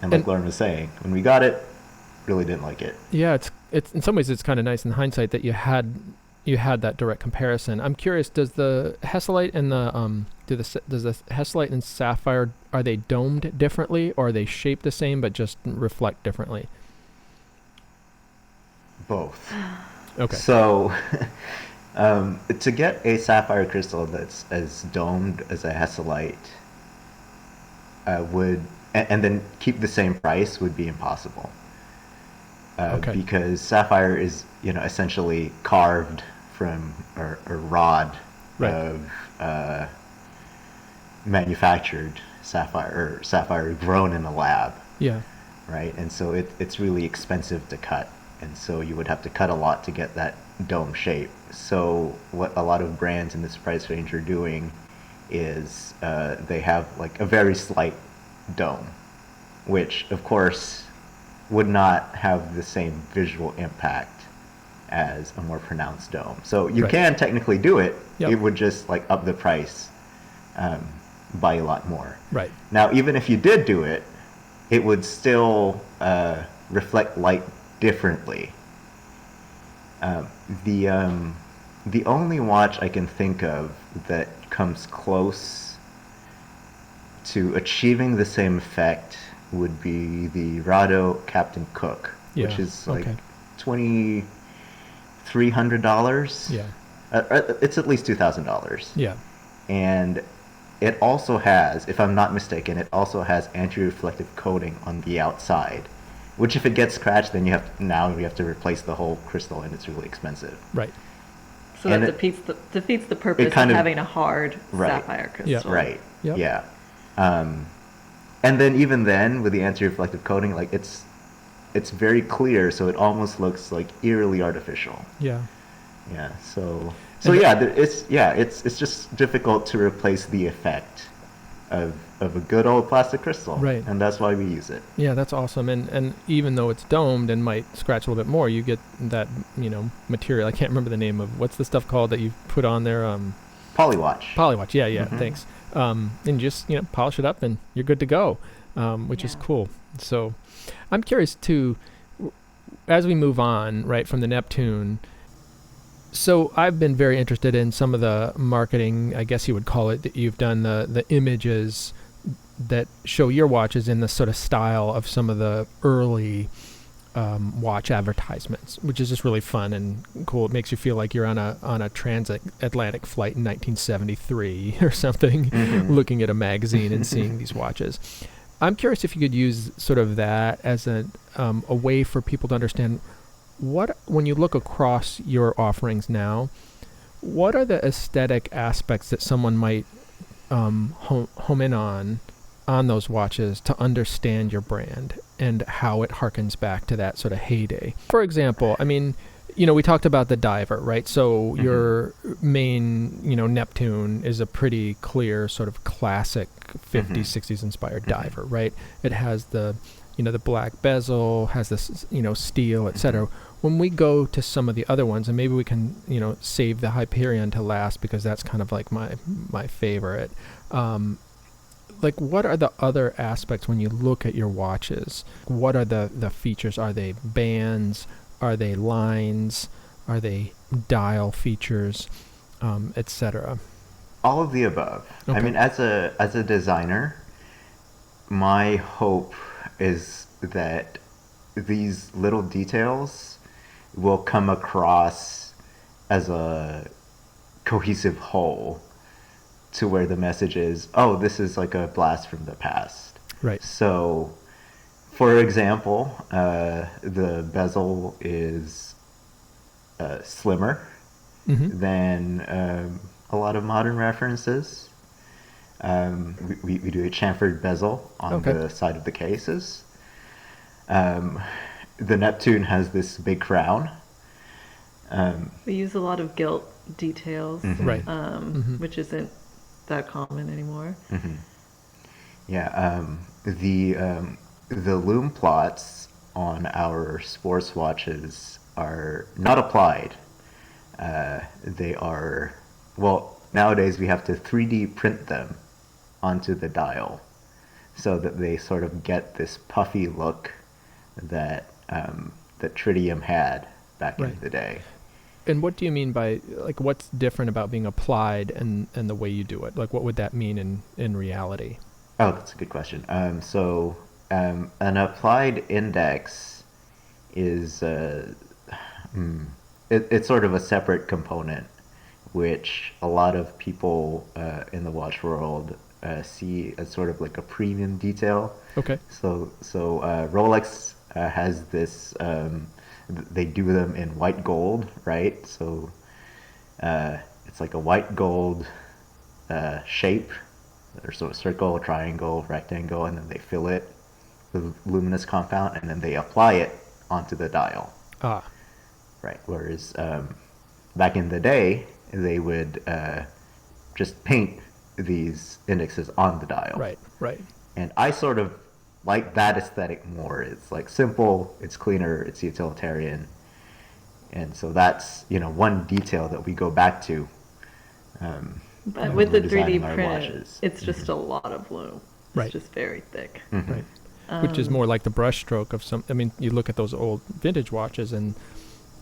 [SPEAKER 3] And like Lauren was saying, when we got it, really didn't like it.
[SPEAKER 1] Yeah, it's in some ways it's kind of nice in hindsight that you had that direct comparison. I'm curious, does the Hesselite and the does the Hesselite and Sapphire, are they domed differently or are they shaped the same but just reflect differently?
[SPEAKER 3] Both.
[SPEAKER 1] Okay.
[SPEAKER 3] So to get a sapphire crystal that's as domed as a Hesselite would, and then keep the same price, would be impossible. Because sapphire is, you know, essentially carved from or rod of manufactured sapphire, or sapphire grown in a lab. Right, and so it's really expensive to cut, and so you would have to cut a lot to get that dome shape. So what a lot of brands in this price range are doing is they have like a very slight dome, which of course would not have the same visual impact as a more pronounced dome. So you can technically do it. It would just like up the price by a lot more. Now, even if you did do it, it would still reflect light differently. The only watch I can think of that comes close to achieving the same effect would be the Rado Captain Cook, which is like $2,300. It's at least $2,000. And it also has, if I'm not mistaken, it also has anti-reflective coating on the outside, which if it gets scratched, then we have to replace the whole crystal, and it's really expensive.
[SPEAKER 2] So and that defeats the purpose of having a hard sapphire crystal.
[SPEAKER 3] And then even then, with the anti-reflective coating, like it's very clear, so it almost looks like eerily artificial. It's just difficult to replace the effect of a good old plastic crystal, and that's why we use it.
[SPEAKER 1] That's awesome. And even though it's domed and might scratch a little bit more, you get that, you know, material. I can't remember the name of, what's the stuff called that you put on there?
[SPEAKER 3] Polywatch.
[SPEAKER 1] Thanks. And just, you know, polish it up and you're good to go, which is cool. So I'm curious too, as we move on from the Neptune. So I've been very interested in some of the marketing, I guess you would call it, that you've done, the images that show your watches in the sort of style of some of the early watch advertisements, which is just really fun and cool. It makes you feel like you're on a transatlantic flight in 1973 or something, looking at a magazine and seeing these watches. I'm curious if you could use sort of that as a way for people to understand when you look across your offerings now, what are the aesthetic aspects that someone might home in on those watches to understand your brand and how it harkens back to that sort of heyday. For example, I mean, we talked about the diver, right? So your main, Neptune is a pretty clear sort of classic 50s, 60s inspired diver, right? It has the black bezel, has this, steel, etc. When we go to some of the other ones, and maybe we can, save the Hyperion to last because that's kind of like my favorite. Like, what are the other aspects when you look at your watches? What are the features? Are they bands? Are they lines? Are they dial features, etc.?
[SPEAKER 3] All of the above.
[SPEAKER 1] Okay.
[SPEAKER 3] I mean, as a designer, my hope is that these little details will come across as a cohesive whole, to where the message is, oh, this is like a blast from the past.
[SPEAKER 1] Right.
[SPEAKER 3] So, for example, the bezel is slimmer than a lot of modern references. We do a chamfered bezel on the side of the cases. The Neptune has this big crown.
[SPEAKER 2] We use a lot of gilt details,
[SPEAKER 1] Right.
[SPEAKER 2] Which isn't that common anymore.
[SPEAKER 3] Yeah, the loom plots on our sports watches are not applied. They are, well, nowadays we have to 3D print them onto the dial so that they sort of get this puffy look that that Tritium had back in the day.
[SPEAKER 1] And what do you mean by, like, what's different about being applied and the way you do it? Like, what would that mean in reality?
[SPEAKER 3] Oh, that's a good question. So an applied index is it's sort of a separate component, which a lot of people in the watch world see as sort of like a premium detail.
[SPEAKER 1] Okay.
[SPEAKER 3] So Rolex has this. They do them in white gold, right? So it's like a white gold shape, or sort of circle, triangle, rectangle, and then they fill it with luminous compound, and then they apply it onto the dial.
[SPEAKER 1] Ah.
[SPEAKER 3] Right. Whereas back in the day, they would just paint these indexes on the dial.
[SPEAKER 1] Right. Right.
[SPEAKER 3] And I sort of like that aesthetic more. It's like simple, it's cleaner, it's utilitarian. And so that's, one detail that we go back to.
[SPEAKER 2] But with the 3D
[SPEAKER 3] designing our
[SPEAKER 2] print,
[SPEAKER 3] watches.
[SPEAKER 2] it's just a lot of loom. It's
[SPEAKER 1] Right.
[SPEAKER 2] just very thick.
[SPEAKER 1] Right. Which is more like the brush stroke of some, I mean, you look at those old vintage watches and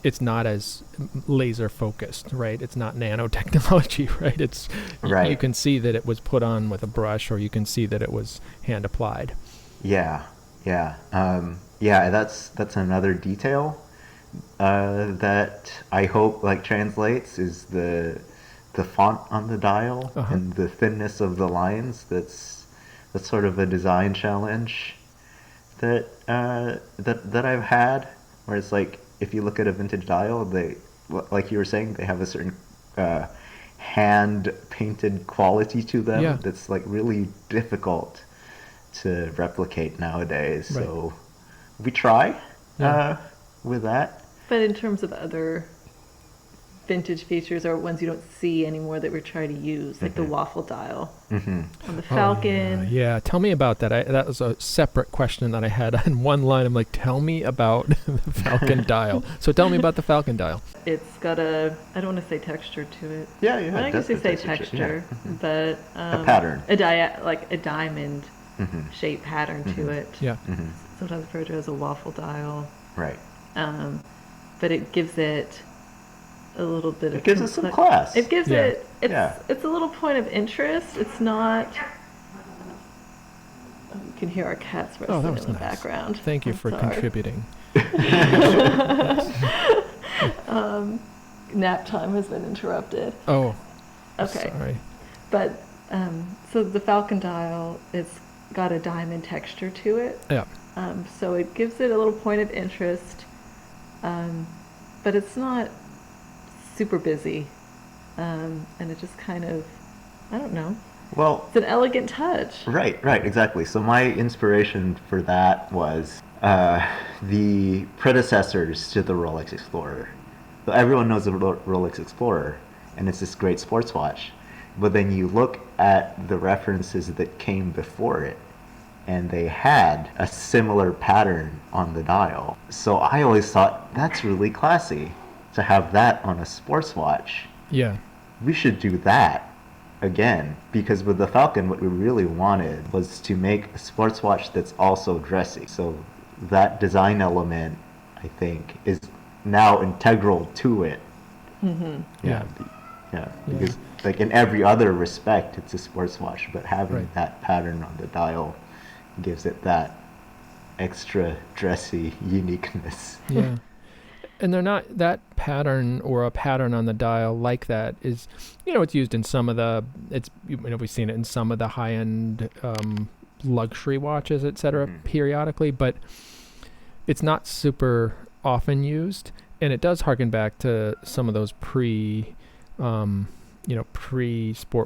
[SPEAKER 1] it's not as laser focused, right? It's not nanotechnology, right? It's,
[SPEAKER 3] Right.
[SPEAKER 1] you can see that it was put on with a brush, or you can see that it was hand applied.
[SPEAKER 3] Yeah. That's another detail that I hope translates is the font on the dial and the thinness of the lines. That's sort of a design challenge that I've had, where it's like, if you look at a vintage dial, they, like you were saying, they have a certain hand painted quality to them.
[SPEAKER 1] Yeah.
[SPEAKER 3] That's like really difficult to replicate nowadays.
[SPEAKER 1] Right.
[SPEAKER 3] So we try with that.
[SPEAKER 2] But in terms of other vintage features or ones you don't see anymore that we're trying to use, like the waffle dial on the Falcon.
[SPEAKER 1] Yeah, tell me about that. That was a separate question that I had on one line. I'm like, tell me about the Falcon dial. So tell me about the Falcon dial.
[SPEAKER 2] It's got I don't want to say texture to it.
[SPEAKER 3] Yeah,
[SPEAKER 2] I guess you say texture, but
[SPEAKER 3] a pattern.
[SPEAKER 2] Like a diamond shape pattern to it.
[SPEAKER 1] Yeah.
[SPEAKER 2] Sometimes referred to as a waffle dial.
[SPEAKER 3] Right.
[SPEAKER 2] But it gives it a little bit of...
[SPEAKER 3] It gives it some class.
[SPEAKER 2] It gives
[SPEAKER 1] Yeah.
[SPEAKER 2] it's a little point of interest. It's not... You can hear our cats
[SPEAKER 1] that
[SPEAKER 2] wrestling
[SPEAKER 1] was
[SPEAKER 2] in the
[SPEAKER 1] nice.
[SPEAKER 2] background.
[SPEAKER 1] Thank you
[SPEAKER 2] I'm
[SPEAKER 1] for
[SPEAKER 2] sorry.
[SPEAKER 1] contributing.
[SPEAKER 2] Nap time has been interrupted.
[SPEAKER 1] Oh,
[SPEAKER 2] Okay.
[SPEAKER 1] sorry.
[SPEAKER 2] But, so the Falcon dial, it's got a diamond texture to it.
[SPEAKER 1] Yeah.
[SPEAKER 2] So it gives it a little point of interest, but it's not super busy. And it just kind of, I don't know.
[SPEAKER 3] Well,
[SPEAKER 2] It's an elegant touch.
[SPEAKER 3] right, exactly. So my inspiration for that was the predecessors to the Rolex Explorer. So everyone knows the Rolex Explorer, and it's this great sports watch. But then you look at the references that came before it, and they had a similar pattern on the dial. So I always thought that's really classy to have that on a sports watch.
[SPEAKER 1] Yeah.
[SPEAKER 3] We should do that again, because with the Falcon what we really wanted was to make a sports watch that's also dressy. So that design element, I think, is now integral to it.
[SPEAKER 2] Mm-hmm.
[SPEAKER 3] Yeah, because like in every other respect it's a sports watch, but having that pattern on the dial gives it that extra dressy uniqueness.
[SPEAKER 1] Yeah. And they're not that pattern, or a pattern on the dial like that is, it's used in some of the, we've seen it in some of the high-end luxury watches, etc., periodically, but it's not super often used, and it does harken back to some of those pre-sport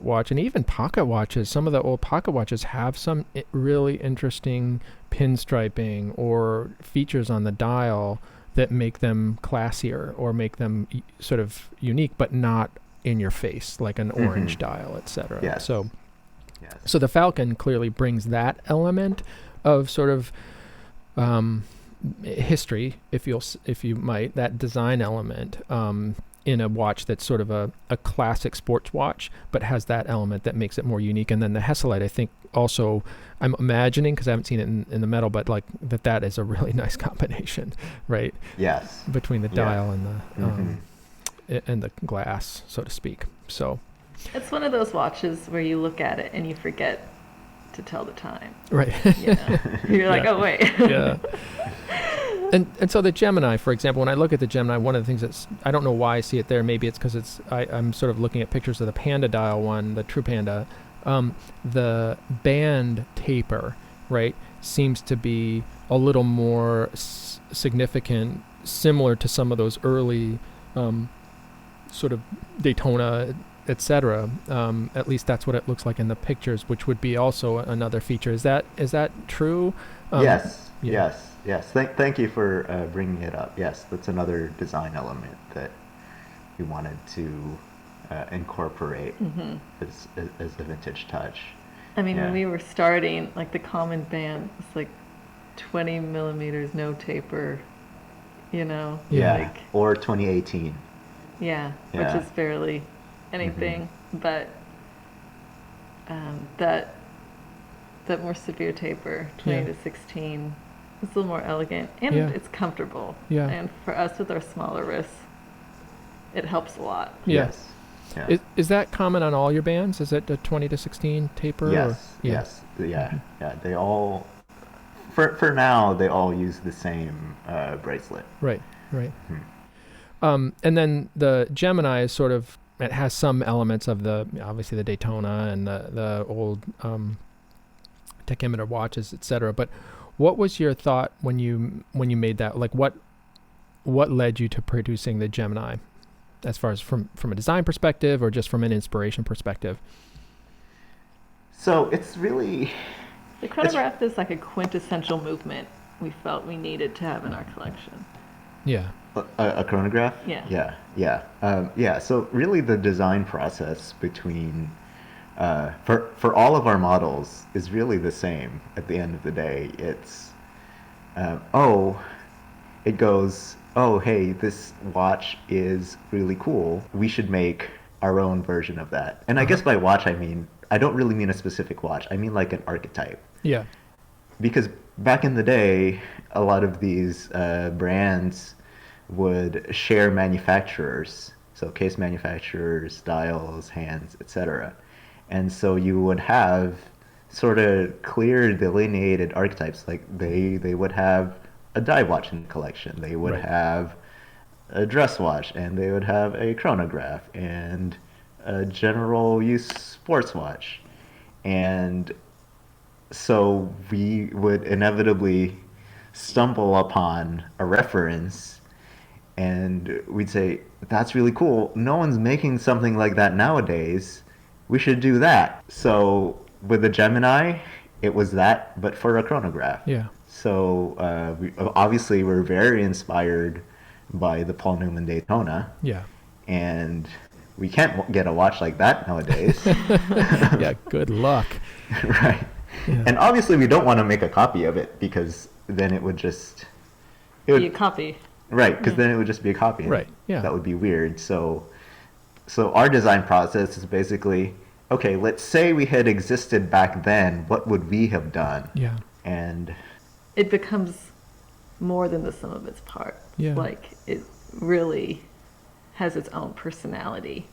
[SPEAKER 1] watch, and even pocket watches. Some of the old pocket watches have some really interesting pinstriping or features on the dial that make them classier or make them sort of unique, but not in your face, like an orange dial, etc.
[SPEAKER 3] Yes.
[SPEAKER 1] So the Falcon clearly brings that element of sort of history, if you might, that design element in a watch that's sort of a classic sports watch, but has that element that makes it more unique. And then the Hesselite, I think, also, I'm imagining, because I haven't seen it in the metal, but like that is a really nice combination, right?
[SPEAKER 3] Yes.
[SPEAKER 1] Between the dial and the glass, so to speak. So
[SPEAKER 2] It's one of those watches where you look at it and you forget to tell the time.
[SPEAKER 1] right.
[SPEAKER 2] You're like, oh wait.
[SPEAKER 1] Yeah. And so the Gemini, for example, when I look at the Gemini, one of the things I don't know why I see it there. Maybe it's because I'm sort of looking at pictures of the Panda dial one, the True Panda. The band taper, right, seems to be a little more significant, similar to some of those early sort of Daytona, etc. At least that's what it looks like in the pictures, which would be also another feature. Is that true?
[SPEAKER 3] Yes. Thank you for bringing it up. Yes, that's another design element that we wanted to incorporate as a vintage touch.
[SPEAKER 2] I mean, when we were starting, like the common band was like 20 millimeters, no taper,
[SPEAKER 3] Yeah,
[SPEAKER 2] like,
[SPEAKER 3] or 2018.
[SPEAKER 2] Yeah, which is barely anything, but that more severe taper, 20 to 16, it's a little more elegant, and it's comfortable.
[SPEAKER 1] Yeah.
[SPEAKER 2] And for us with our smaller wrists, it helps a lot.
[SPEAKER 3] Yes. Yeah.
[SPEAKER 1] Is that common on all your bands? Is it a 20 to 16 taper?
[SPEAKER 3] Yes.
[SPEAKER 1] Or?
[SPEAKER 3] Yes. Yeah. They all, for now, they all use the same bracelet.
[SPEAKER 1] Right. And then the Gemini is sort of, it has some elements of obviously the Daytona and the old tachymeter watches, etc. But what was your thought when you made that? Like, what led you to producing the Gemini, as far as from a design perspective or just from an inspiration perspective?
[SPEAKER 3] So it's really,
[SPEAKER 2] the chronograph is like a quintessential movement we felt we needed to have in our collection.
[SPEAKER 1] Yeah.
[SPEAKER 3] A chronograph?
[SPEAKER 2] Yeah.
[SPEAKER 3] So really the design process between, for all of our models is really the same at the end of the day. It's, it goes, oh, hey, this watch is really cool. We should make our own version of that. And I guess by watch, I don't really mean a specific watch. I mean like an archetype.
[SPEAKER 1] Yeah.
[SPEAKER 3] Because back in the day, a lot of these brands would share manufacturers, so case manufacturers, dials, hands, etc. And so you would have sort of clear delineated archetypes. Like they would have a dive watch in the collection, they would have a dress watch, and they would have a chronograph and a general use sports watch. And so we would inevitably stumble upon a reference and we'd say, that's really cool. No one's making something like that nowadays. we should do that. So with the Gemini, it was that, but for a chronograph.
[SPEAKER 1] Yeah.
[SPEAKER 3] So obviously we're very inspired by the Paul Newman Daytona.
[SPEAKER 1] Yeah.
[SPEAKER 3] And we can't get a watch like that nowadays.
[SPEAKER 1] Yeah, good luck.
[SPEAKER 3] Right.
[SPEAKER 1] Yeah.
[SPEAKER 3] And obviously we don't want to make a copy of it, because then it would just... It would,
[SPEAKER 2] Be a copy.
[SPEAKER 3] right, because then it would just be a copy. and
[SPEAKER 1] Right, yeah.
[SPEAKER 3] That would be weird. So our design process is basically, okay, let's say we had existed back then, what would we have done?
[SPEAKER 1] Yeah.
[SPEAKER 3] And
[SPEAKER 2] It becomes more than the sum of its parts.
[SPEAKER 1] Yeah.
[SPEAKER 2] Like, it really has its own personality.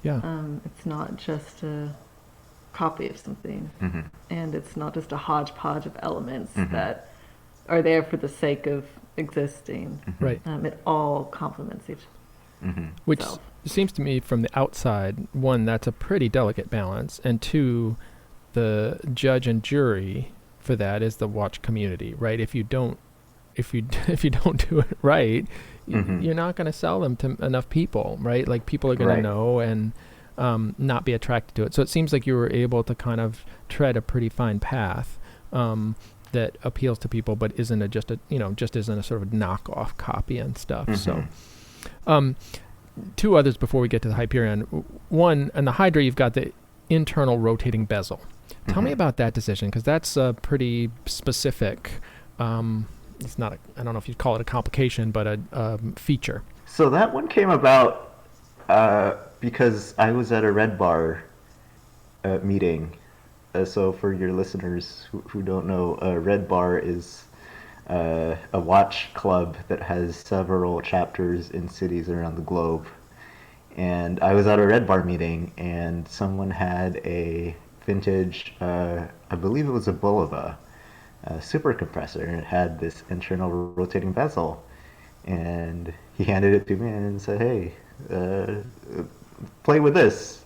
[SPEAKER 1] Yeah.
[SPEAKER 2] It's not just a copy of something,
[SPEAKER 3] mm-hmm.
[SPEAKER 2] and it's not just a hodgepodge of elements that are there for the sake of existing.
[SPEAKER 1] Right.
[SPEAKER 2] It all complements each.
[SPEAKER 1] Which
[SPEAKER 2] So.
[SPEAKER 1] seems to me from the outside, one, that's a pretty delicate balance, and two, the judge and jury for that is the watch community, right? If you don't do it right, you're not going to sell them to enough people, right? Like, people are going
[SPEAKER 3] Right.
[SPEAKER 1] to know and not be attracted to it. So it seems like you were able to kind of tread a pretty fine path that appeals to people, but isn't just isn't a sort of knockoff copy and stuff. So, two others before we get to the Hyperion. One, in the Hydra, you've got the internal rotating bezel. Tell me about that decision, because that's pretty specific. It's not I don't know if you'd call it a complication, but a feature.
[SPEAKER 3] So that one came about because I was at a Red Bar meeting. So for your listeners who don't know, Red Bar is a watch club that has several chapters in cities around the globe. And I was at a Red Bar meeting, and someone had a vintage, I believe it was a Bulova, super compressor, and it had this internal rotating bezel. And he handed it to me and said, "Hey, play with this."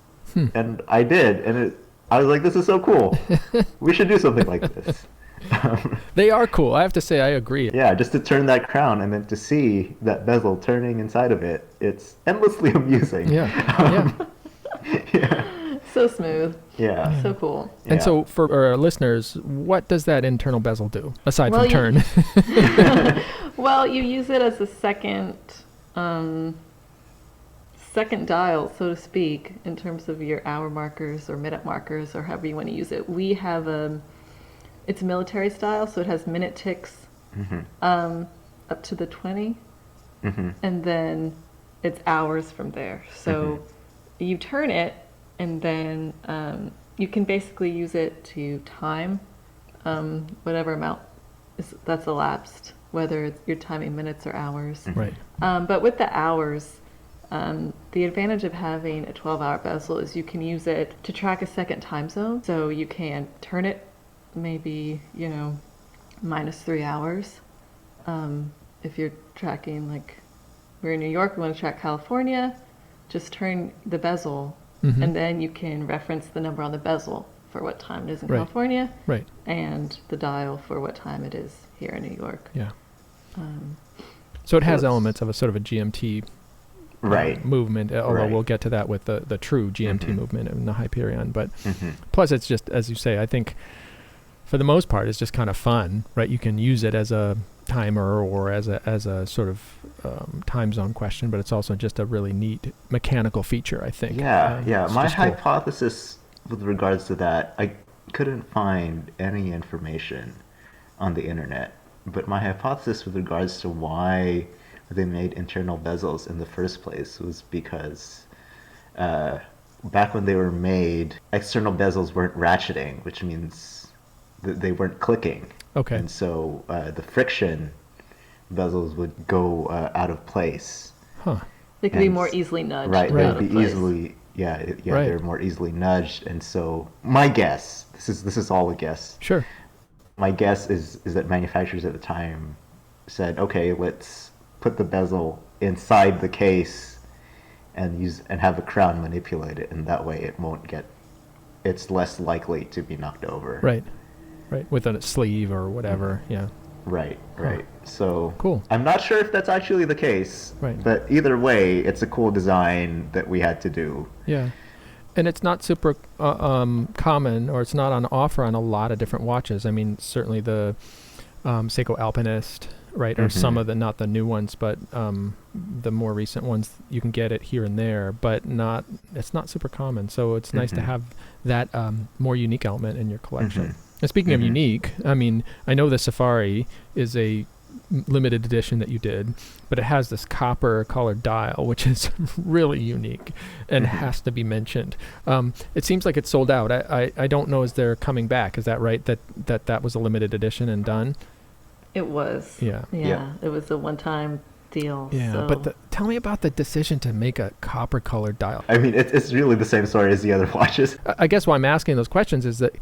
[SPEAKER 3] And I did, and I was like, "This is so cool. We should do something like this."
[SPEAKER 1] They are cool. I have to say, I agree.
[SPEAKER 3] Yeah, just to turn that crown and then to see that bezel turning inside of it, it's endlessly amusing.
[SPEAKER 1] Yeah.
[SPEAKER 3] Yeah.
[SPEAKER 2] So smooth.
[SPEAKER 3] Yeah.
[SPEAKER 2] So cool.
[SPEAKER 1] And
[SPEAKER 3] Yeah.
[SPEAKER 1] so for our listeners, what does that internal bezel do, aside
[SPEAKER 2] Well,
[SPEAKER 1] from turn?
[SPEAKER 2] Well, you use it as a second dial, so to speak, in terms of your hour markers or minute markers, or however you want to use it. We have it's military style, so it has minute ticks up to the 20, and then it's hours from there. So you turn it, and then you can basically use it to time whatever amount that's elapsed, whether you're timing minutes or hours.
[SPEAKER 1] Right.
[SPEAKER 2] But with the hours, the advantage of having a 12-hour bezel is you can use it to track a second time zone. So you can turn it maybe, -3 hours. If you're tracking, like, we're in New York, we want to track California, just turn the bezel, and then you can reference the number on the bezel for what time it is in
[SPEAKER 1] Right.
[SPEAKER 2] California,
[SPEAKER 1] Right.
[SPEAKER 2] and the dial for what time it is here in New York.
[SPEAKER 1] Yeah. So it has
[SPEAKER 3] it's-
[SPEAKER 1] elements of a sort of a GMT
[SPEAKER 3] Right.
[SPEAKER 1] movement, although
[SPEAKER 3] Right.
[SPEAKER 1] we'll get to that with the true GMT movement in the Hyperion. But plus, it's just, as you say, I think for the most part, it's just kind of fun, right? You can use it as a timer or as a sort of time zone question, but it's also just a really neat mechanical feature, I think.
[SPEAKER 3] Yeah, yeah.
[SPEAKER 1] It's
[SPEAKER 3] My
[SPEAKER 1] just cool.
[SPEAKER 3] hypothesis with regards to that, I couldn't find any information on the internet, but my hypothesis with regards to why they made internal bezels in the first place was because back when they were made, external bezels weren't ratcheting, which means that they weren't clicking.
[SPEAKER 1] Okay.
[SPEAKER 3] And so the friction bezels would go out of place.
[SPEAKER 1] Huh.
[SPEAKER 2] They can be
[SPEAKER 3] And
[SPEAKER 2] more easily nudged.
[SPEAKER 3] Right,
[SPEAKER 1] Right.
[SPEAKER 2] out
[SPEAKER 3] they'd
[SPEAKER 2] of
[SPEAKER 3] be
[SPEAKER 2] place.
[SPEAKER 3] easily,
[SPEAKER 1] Right.
[SPEAKER 3] they're more easily nudged. And so my guess, this is all a guess.
[SPEAKER 1] Sure.
[SPEAKER 3] My guess is that manufacturers at the time said, okay, let's put the bezel inside the case and have the crown manipulate it, and that way it's less likely to be knocked over.
[SPEAKER 1] Right. Right. With a sleeve or whatever. Yeah.
[SPEAKER 3] Right. So
[SPEAKER 1] Cool.
[SPEAKER 3] I'm not sure if that's actually the case,
[SPEAKER 1] Right.
[SPEAKER 3] but either way, it's a cool design that we had to do.
[SPEAKER 1] Yeah. And it's not super common, or it's not on offer on a lot of different watches. I mean, certainly the Seiko Alpinist, right, or some of the, not the new ones, but the more recent ones, you can get it here and there, but it's not super common. So it's nice to have that more unique element in your collection. And speaking of unique, I mean, I know the Safari is a limited edition that you did, but it has this copper colored dial, which is really unique and has to be mentioned. It seems like it's sold out. I don't know, is there coming back? Is that right, that was a limited edition and done?
[SPEAKER 2] It was.
[SPEAKER 1] Yeah.
[SPEAKER 2] It was a one-time deal.
[SPEAKER 1] Yeah,
[SPEAKER 2] so.
[SPEAKER 1] but tell me about the decision to make a copper colored dial.
[SPEAKER 3] I mean, it's really the same story as the other watches.
[SPEAKER 1] I guess why I'm asking those questions is that,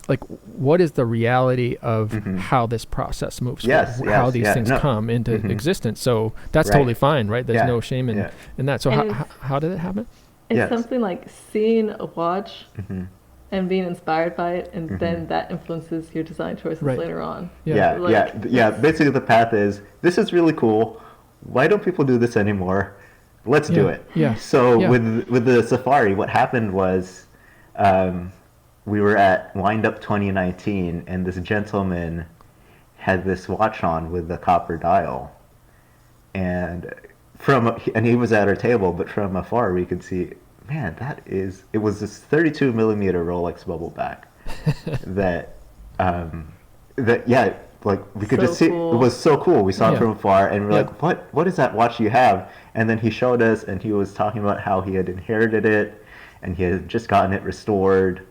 [SPEAKER 1] like, what is the reality of how this process moves? How these things come into existence. So that's totally fine, right? There's no shame in that. So how did it happen?
[SPEAKER 2] It's something like seeing a watch and being inspired by it, and then that influences your design choices later on.
[SPEAKER 3] Basically, the path is, this is really cool. Why don't people do this anymore? Let's do it. So with the Safari, what happened was, we were at Wind Up 2019, and this gentleman had this watch on with the copper dial, and he was at our table, but from afar we could see, man, it was this 32 millimeter Rolex bubble back like we could just see, cool. It was so cool. We saw it from afar, and we're like, what is that watch you have? And then he showed us, and he was talking about how he had inherited it, and he had just gotten it restored.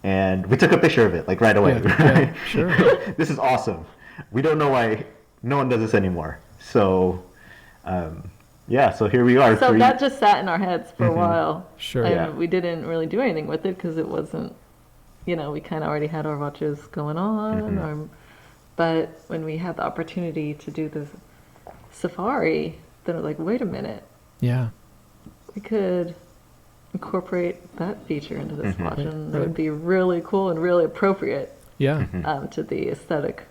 [SPEAKER 3] And we took a picture of it, like, right away. Right? Sure. This is awesome. We don't know why no one does this anymore. So, so here we are.
[SPEAKER 2] So that just sat in our heads for a while.
[SPEAKER 1] Sure.
[SPEAKER 2] And we didn't really do anything with it because it wasn't, we kind of already had our watches going on. But when we had the opportunity to do this Safari, then we're like, wait a minute.
[SPEAKER 1] Yeah.
[SPEAKER 2] We could incorporate that feature into this watch, and it would be really cool and really appropriate to the aesthetic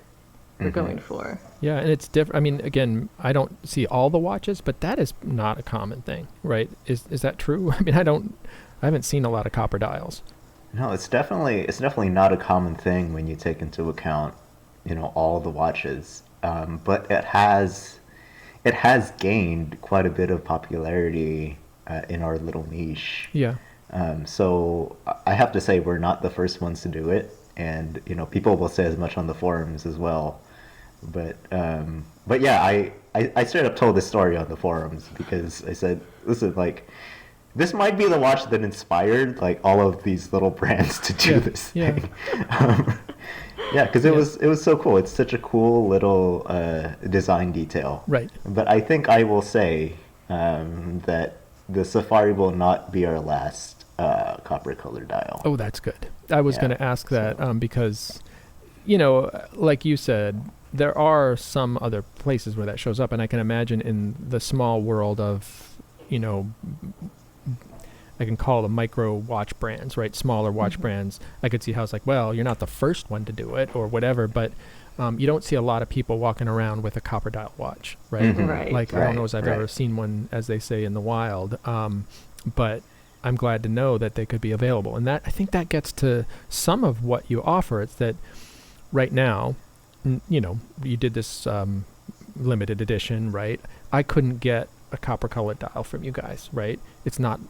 [SPEAKER 2] we're going for.
[SPEAKER 1] Yeah, and it's different. I mean, again, I don't see all the watches, but that is not a common thing, right? Is that true? I mean, I haven't seen a lot of copper dials.
[SPEAKER 3] No, it's definitely not a common thing when you take into account, all the watches. But it has gained quite a bit of popularity in our little niche. Yeah. So I have to say, we're not the first ones to do it, and people will say as much on the forums as well. But yeah, I straight up told this story on the forums because I said, listen, like, this might be the watch that inspired like all of these little brands to do this thing. Because it was so cool. It's such a cool little design detail. Right. But I think I will say that the Safari will not be our last copper color dial.
[SPEAKER 1] Oh, that's good. I was going to ask that because, like you said, there are some other places where that shows up, and I can imagine in the small world of, I can call them micro watch brands, right? Smaller watch brands. I could see how it's like, well, you're not the first one to do it or whatever, but you don't see a lot of people walking around with a copper dial watch, right? Like, I don't know if I've ever seen one, as they say, in the wild, but I'm glad to know that they could be available. And that, I think that gets to some of what you offer. It's that right now, you did this limited edition, right? I couldn't get a copper colored dial from you guys, right? It's not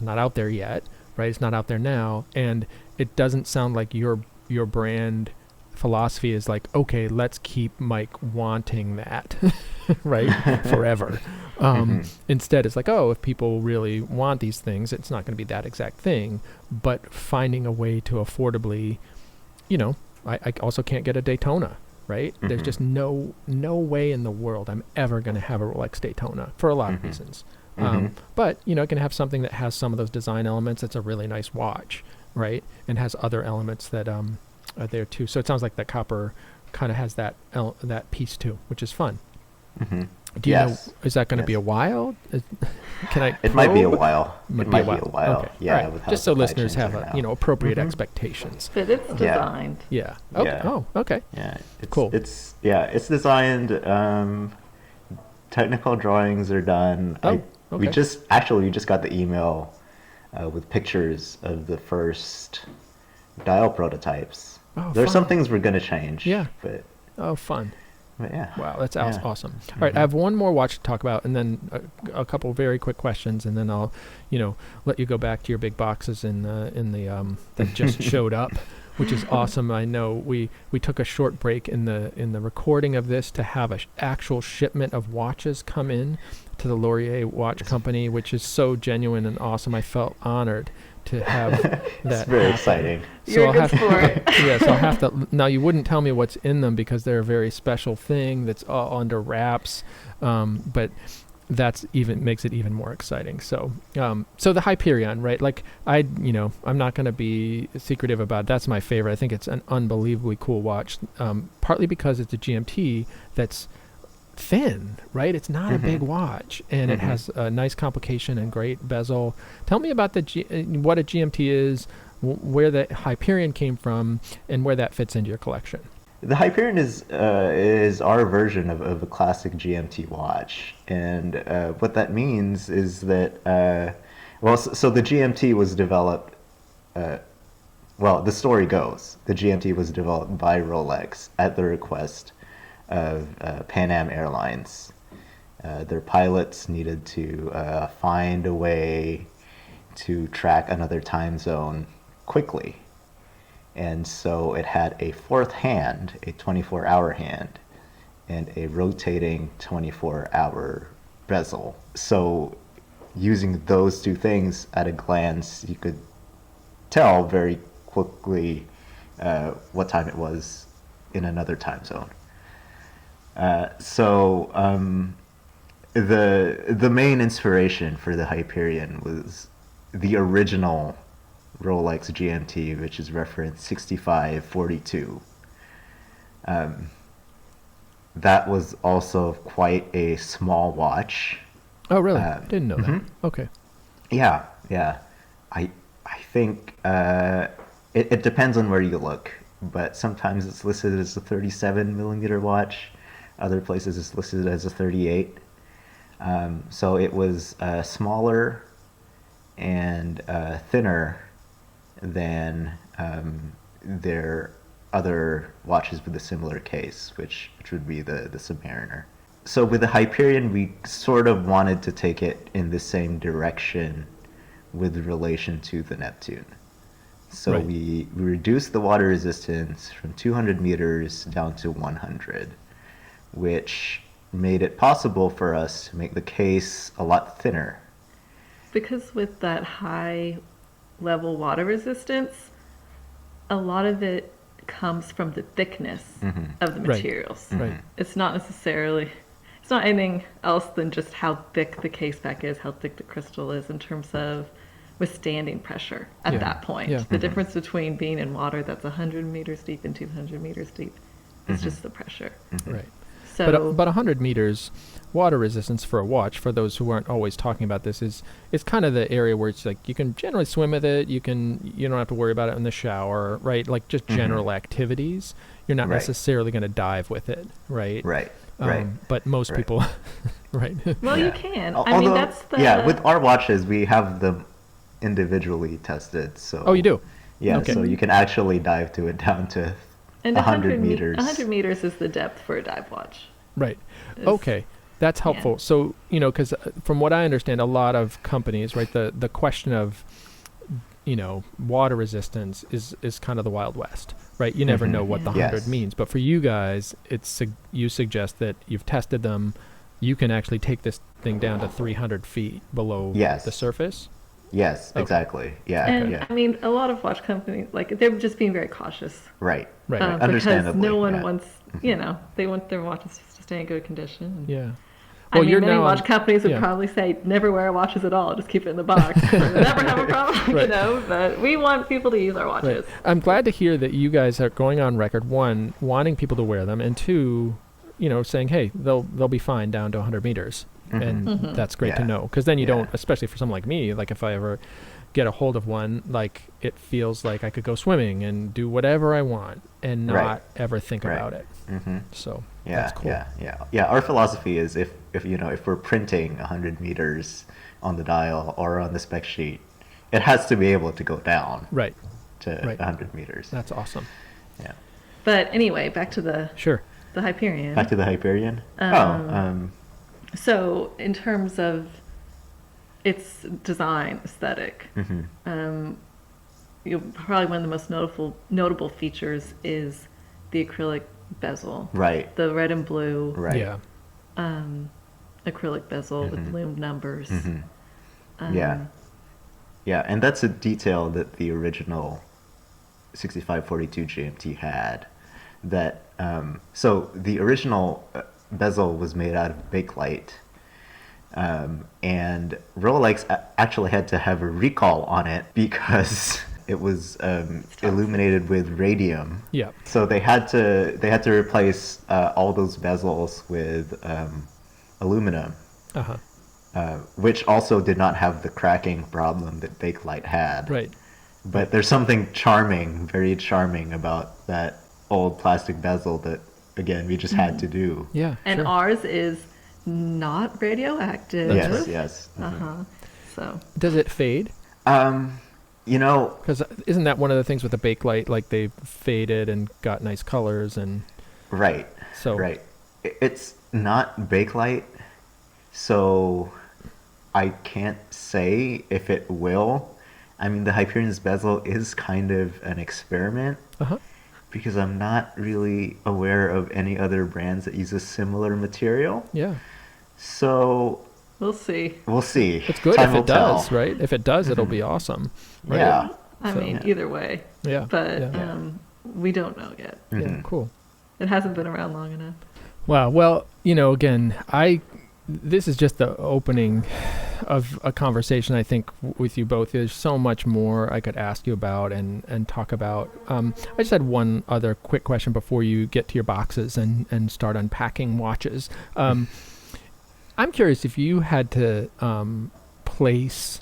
[SPEAKER 1] out there yet, right? It's not out there now, and it doesn't sound like your brand philosophy is like, okay, let's keep Mike wanting that, right, forever. Instead, it's like, oh, if people really want these things, it's not going to be that exact thing, but finding a way to affordably, I also can't get a Daytona, right? There's just no way in the world I'm ever going to have a Rolex Daytona for a lot of reasons. But, it can have something that has some of those design elements. It's a really nice watch, right? And has other elements that are there too. So it sounds like that copper kind of has that piece too, which is fun. Do you know, is that going to be a while?
[SPEAKER 3] It might be a while. It might be a while.
[SPEAKER 1] Okay. Yeah. Right. Just so listeners have appropriate expectations.
[SPEAKER 2] But it's designed.
[SPEAKER 1] Yeah. Oh, oh, okay.
[SPEAKER 3] Yeah.
[SPEAKER 1] Cool.
[SPEAKER 3] It's designed. Technical drawings are done.
[SPEAKER 1] Okay.
[SPEAKER 3] We just got the email with pictures of the first dial prototypes.
[SPEAKER 1] Oh,
[SPEAKER 3] There's
[SPEAKER 1] fun.
[SPEAKER 3] some things we're going to change.
[SPEAKER 1] Yeah.
[SPEAKER 3] But
[SPEAKER 1] Oh, fun.
[SPEAKER 3] yeah.
[SPEAKER 1] Wow, that's
[SPEAKER 3] Yeah.
[SPEAKER 1] awesome. All right, I have one more watch to talk about, and then a couple very quick questions, and then I'll, let you go back to your big boxes in the that just showed up, which is awesome. I know we took a short break in the recording of this to have a actual shipment of watches come in to the Lauraceae watch company, which is so genuine and awesome. I felt honored to have that.
[SPEAKER 3] It's very
[SPEAKER 1] happen.
[SPEAKER 3] exciting.
[SPEAKER 2] You're a good sport.
[SPEAKER 1] Yes, I'll have to. Now, you wouldn't tell me what's in them because they're a very special thing that's all under wraps, but that's makes it even more exciting. So, so the Hyperion, right? Like I'm not going to be secretive about it. That's my favorite. I think it's an unbelievably cool watch, partly because it's a GMT that's thin, right? It's not a big watch, and it has a nice complication and great bezel. Tell me about what a GMT is, where the Hyperion came from, and where that fits into your collection.
[SPEAKER 3] The Hyperion is our version of a classic GMT watch, and what that means is that so the GMT was developed. The story goes the GMT was developed by Rolex at the request of Pan Am Airlines. Their pilots needed to find a way to track another time zone quickly. And so it had a fourth hand, a 24-hour hand, and a rotating 24-hour bezel. So using those two things at a glance, you could tell very quickly what time it was in another time zone. The main inspiration for the Hyperion was the original Rolex GMT, which is reference 6542. That was also quite a small watch.
[SPEAKER 1] Oh, really? Didn't know that. Okay.
[SPEAKER 3] Yeah. I think it depends on where you look, but sometimes it's listed as a 37 millimeter watch. Other places it's listed as a 38. So it was smaller and thinner than their other watches with a similar case, which would be the Submariner. So with the Hyperion, we sort of wanted to take it in the same direction with relation to the Neptune. So
[SPEAKER 1] Right.
[SPEAKER 3] we reduced the water resistance from 200 meters down to 100, which made it possible for us to make the case a lot thinner.
[SPEAKER 2] Because with that high level water resistance, a lot of it comes from the thickness of the
[SPEAKER 1] Right.
[SPEAKER 2] materials.
[SPEAKER 1] Right.
[SPEAKER 2] It's not anything else than just how thick the case back is, how thick the crystal is in terms of withstanding pressure at
[SPEAKER 1] Yeah.
[SPEAKER 2] that point.
[SPEAKER 1] Yeah.
[SPEAKER 2] The difference between being in water that's 100 meters deep and 200 meters deep is just the pressure.
[SPEAKER 1] Right.
[SPEAKER 2] So,
[SPEAKER 1] But 100 meters water resistance for a watch, for those who aren't always talking about this, is kind of the area where it's like you can generally swim with it. You don't have to worry about it in the shower, right? Like just general activities. You're not
[SPEAKER 3] Right.
[SPEAKER 1] necessarily going to dive with it, right?
[SPEAKER 3] Right.
[SPEAKER 1] But most
[SPEAKER 3] Right.
[SPEAKER 1] people, right?
[SPEAKER 2] well,
[SPEAKER 3] Yeah.
[SPEAKER 2] you can.
[SPEAKER 3] Although,
[SPEAKER 2] I mean, that's the...
[SPEAKER 3] yeah, with our watches, we have them individually tested. So
[SPEAKER 1] Oh, you do?
[SPEAKER 3] Yeah,
[SPEAKER 1] Okay.
[SPEAKER 3] so you can actually dive to it down to
[SPEAKER 2] And
[SPEAKER 3] 100 meters.
[SPEAKER 2] 100 meters is the depth for a dive watch.
[SPEAKER 1] Right.
[SPEAKER 2] Is-
[SPEAKER 1] Okay. That's helpful.
[SPEAKER 2] yeah.
[SPEAKER 1] So, because from what I understand, a lot of companies, right, the question of, water resistance is kind of the Wild West, right? You never know what the 100
[SPEAKER 3] Yes.
[SPEAKER 1] means. But for you guys, you suggest that you've tested them. You can actually take this thing down to 300 feet below
[SPEAKER 3] Yes.
[SPEAKER 1] the surface.
[SPEAKER 3] Yes,
[SPEAKER 1] Okay.
[SPEAKER 3] exactly. Yeah,
[SPEAKER 2] And
[SPEAKER 3] yeah.
[SPEAKER 2] I mean, a lot of watch companies, like, they're just being very cautious.
[SPEAKER 3] Right.
[SPEAKER 1] Right.
[SPEAKER 2] Because
[SPEAKER 3] Understandably,
[SPEAKER 2] no one
[SPEAKER 3] yeah.
[SPEAKER 2] wants, they want their watches to stay in good condition. And
[SPEAKER 1] Yeah.
[SPEAKER 2] I
[SPEAKER 1] Well,
[SPEAKER 2] mean,
[SPEAKER 1] you're
[SPEAKER 2] many
[SPEAKER 1] now
[SPEAKER 2] watch
[SPEAKER 1] on-
[SPEAKER 2] companies would
[SPEAKER 1] yeah.
[SPEAKER 2] probably say, never wear watches at all, just keep it in the box. Never have a problem,
[SPEAKER 1] Right.
[SPEAKER 2] but we want people to use our watches.
[SPEAKER 1] Right. I'm glad to hear that you guys are going on record, one, wanting people to wear them, and two, saying, hey, they'll be fine down to 100 meters. And that's great to
[SPEAKER 3] Yeah.
[SPEAKER 1] know. Because then you
[SPEAKER 3] Yeah.
[SPEAKER 1] don't, especially for someone like me, like if I ever get a hold of one, like it feels like I could go swimming and do whatever I want and not
[SPEAKER 3] Right.
[SPEAKER 1] ever think
[SPEAKER 3] Right.
[SPEAKER 1] about it. So
[SPEAKER 3] Yeah,
[SPEAKER 1] that's cool.
[SPEAKER 3] yeah. Our philosophy is if we're printing 100 meters on the dial or on the spec sheet, it has to be able to go down
[SPEAKER 1] Right.
[SPEAKER 3] to
[SPEAKER 1] Right.
[SPEAKER 3] 100 meters.
[SPEAKER 1] That's awesome.
[SPEAKER 3] Yeah.
[SPEAKER 2] But anyway, back to the
[SPEAKER 1] Sure.
[SPEAKER 2] Hyperion.
[SPEAKER 3] Back to the Hyperion.
[SPEAKER 2] So in terms of its design aesthetic,
[SPEAKER 3] Mhm.
[SPEAKER 2] Probably one of the most notable features is the acrylic bezel.
[SPEAKER 3] Right.
[SPEAKER 2] The red and blue
[SPEAKER 3] Right.
[SPEAKER 1] Yeah.
[SPEAKER 2] Acrylic bezel with loomed numbers.
[SPEAKER 3] Mhm. Yeah. Yeah, and that's a detail that the original 6542 GMT had. That so the original bezel was made out of bakelite, and Rolex actually had to have a recall on it because it was illuminated with radium.
[SPEAKER 1] Yeah.
[SPEAKER 3] So they had to replace all those bezels with aluminum, which also did not have the cracking problem that bakelite had.
[SPEAKER 1] Right.
[SPEAKER 3] But there's something charming, very charming about that old plastic bezel that, again, we just had to do.
[SPEAKER 1] Yeah.
[SPEAKER 2] And
[SPEAKER 1] sure.
[SPEAKER 2] ours is not radioactive.
[SPEAKER 3] Yes, yes.
[SPEAKER 2] So
[SPEAKER 1] Does it fade?
[SPEAKER 3] You know,
[SPEAKER 1] Because isn't that one of the things with the bakelite? Like they faded and got nice colors, and
[SPEAKER 3] right,
[SPEAKER 1] so
[SPEAKER 3] right. It's not bakelite, so I can't say if it will. I mean, the Hyperion's bezel is kind of an experiment because I'm not really aware of any other brands that use a similar material.
[SPEAKER 1] Yeah.
[SPEAKER 3] So
[SPEAKER 2] we'll see.
[SPEAKER 3] we'll see.
[SPEAKER 1] It's good
[SPEAKER 3] Time
[SPEAKER 1] if
[SPEAKER 3] will
[SPEAKER 1] it does,
[SPEAKER 3] tell.
[SPEAKER 1] right? If it does, it'll be awesome. Right?
[SPEAKER 3] Yeah.
[SPEAKER 2] I
[SPEAKER 1] So-
[SPEAKER 2] mean, either way.
[SPEAKER 1] Yeah.
[SPEAKER 2] But
[SPEAKER 1] yeah.
[SPEAKER 2] we don't know yet.
[SPEAKER 1] Yeah. Cool.
[SPEAKER 2] It hasn't been around long enough.
[SPEAKER 1] Wow. Well, again, this is just the opening of a conversation, I think, with you both. There's so much more I could ask you about and talk about. I just had one other quick question before you get to your boxes and start unpacking watches. I'm curious if you had to place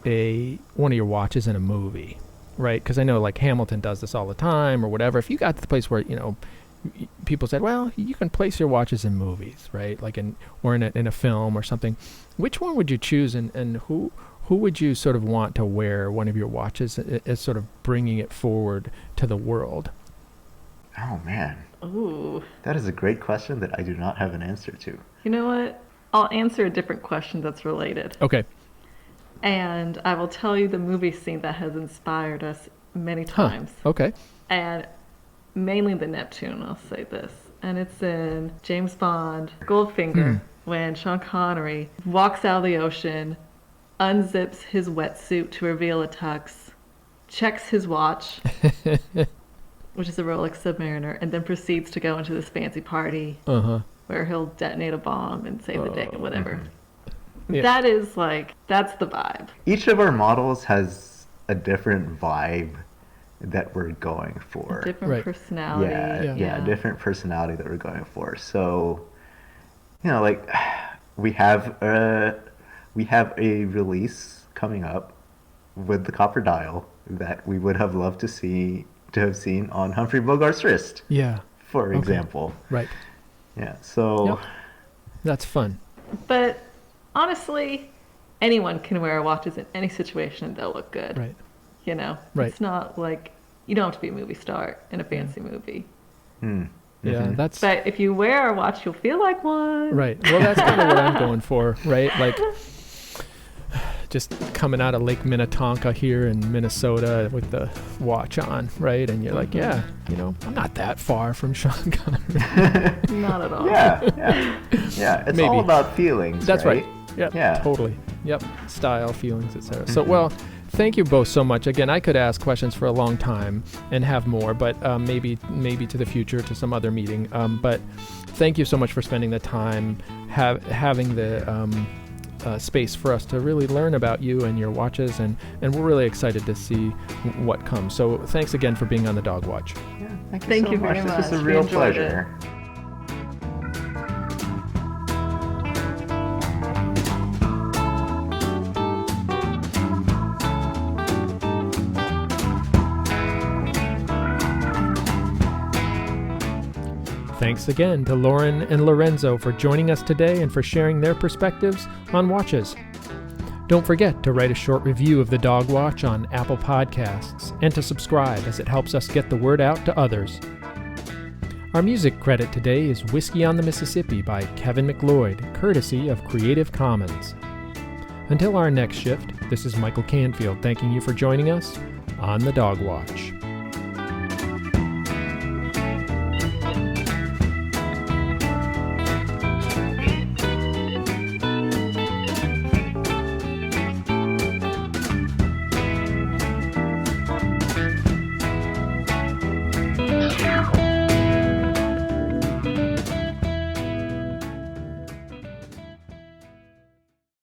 [SPEAKER 1] one of your watches in a movie, right? Because I know like Hamilton does this all the time or whatever. If you got to the place where, people said, well, you can place your watches in movies, right? Like in a film or something. Which one would you choose, and who would you sort of want to wear one of your watches as sort of bringing it forward to the world?
[SPEAKER 3] Oh, man.
[SPEAKER 2] Ooh.
[SPEAKER 3] That is a great question that I do not have an answer to.
[SPEAKER 2] You know what? I'll answer a different question that's related.
[SPEAKER 1] Okay.
[SPEAKER 2] And I will tell you the movie scene that has inspired us many times.
[SPEAKER 1] Okay.
[SPEAKER 2] And mainly the Neptune, I'll say this. And it's in James Bond, Goldfinger, when Sean Connery walks out of the ocean, unzips his wetsuit to reveal a tux, checks his watch, which is a Rolex Submariner, and then proceeds to go into this fancy party where he'll detonate a bomb and save the day or whatever.
[SPEAKER 1] Yeah.
[SPEAKER 2] That is that's the vibe.
[SPEAKER 3] Each of our models has a different vibe that we're going for.
[SPEAKER 2] Different
[SPEAKER 1] Right.
[SPEAKER 2] personality.
[SPEAKER 3] Yeah, different personality that we're going for. So, like we have a release coming up with the copper dial that we would have loved to have seen on Humphrey Bogart's wrist.
[SPEAKER 1] Yeah.
[SPEAKER 3] For example.
[SPEAKER 1] Right.
[SPEAKER 3] Yeah. So.
[SPEAKER 1] Yep. That's fun.
[SPEAKER 2] But honestly, anyone can wear watches in any situation and they'll look good.
[SPEAKER 1] Right. Right.
[SPEAKER 2] It's not like you don't have to be a movie star in a fancy movie.
[SPEAKER 1] Yeah, that's
[SPEAKER 2] But if you wear a watch, you'll feel like one.
[SPEAKER 1] right. Well, that's kind of what I'm going for, right? Like just coming out of Lake Minnetonka here in Minnesota with the watch on, right? And you're like, yeah, I'm not that far from Sean Connery.
[SPEAKER 2] Not at all.
[SPEAKER 3] Yeah. It's
[SPEAKER 1] Maybe.
[SPEAKER 3] all about feelings.
[SPEAKER 1] That's right. Yep.
[SPEAKER 3] Yeah.
[SPEAKER 1] Totally. Yep. Style, feelings, etc. So, well, thank you both so much. Again, I could ask questions for a long time and have more, but maybe to the future, to some other meeting. But thank you so much for spending the time having the space for us to really learn about you and your watches, and we're really excited to see what comes. So thanks again for being on the Dog Watch.
[SPEAKER 3] Yeah,
[SPEAKER 2] Thank
[SPEAKER 3] so
[SPEAKER 2] you very
[SPEAKER 3] much. This was
[SPEAKER 2] much.
[SPEAKER 3] a
[SPEAKER 2] We
[SPEAKER 3] real
[SPEAKER 2] enjoyed
[SPEAKER 3] pleasure.
[SPEAKER 1] Thanks again to Lauren and Lorenzo for joining us today and for sharing their perspectives on watches. Don't forget to write a short review of the Dog Watch on Apple Podcasts and to subscribe, as it helps us get the word out to others. Our music credit today is Whiskey on the Mississippi by Kevin McLeod, courtesy of Creative Commons. Until our next shift, this is Michael Canfield thanking you for joining us on the Dog Watch.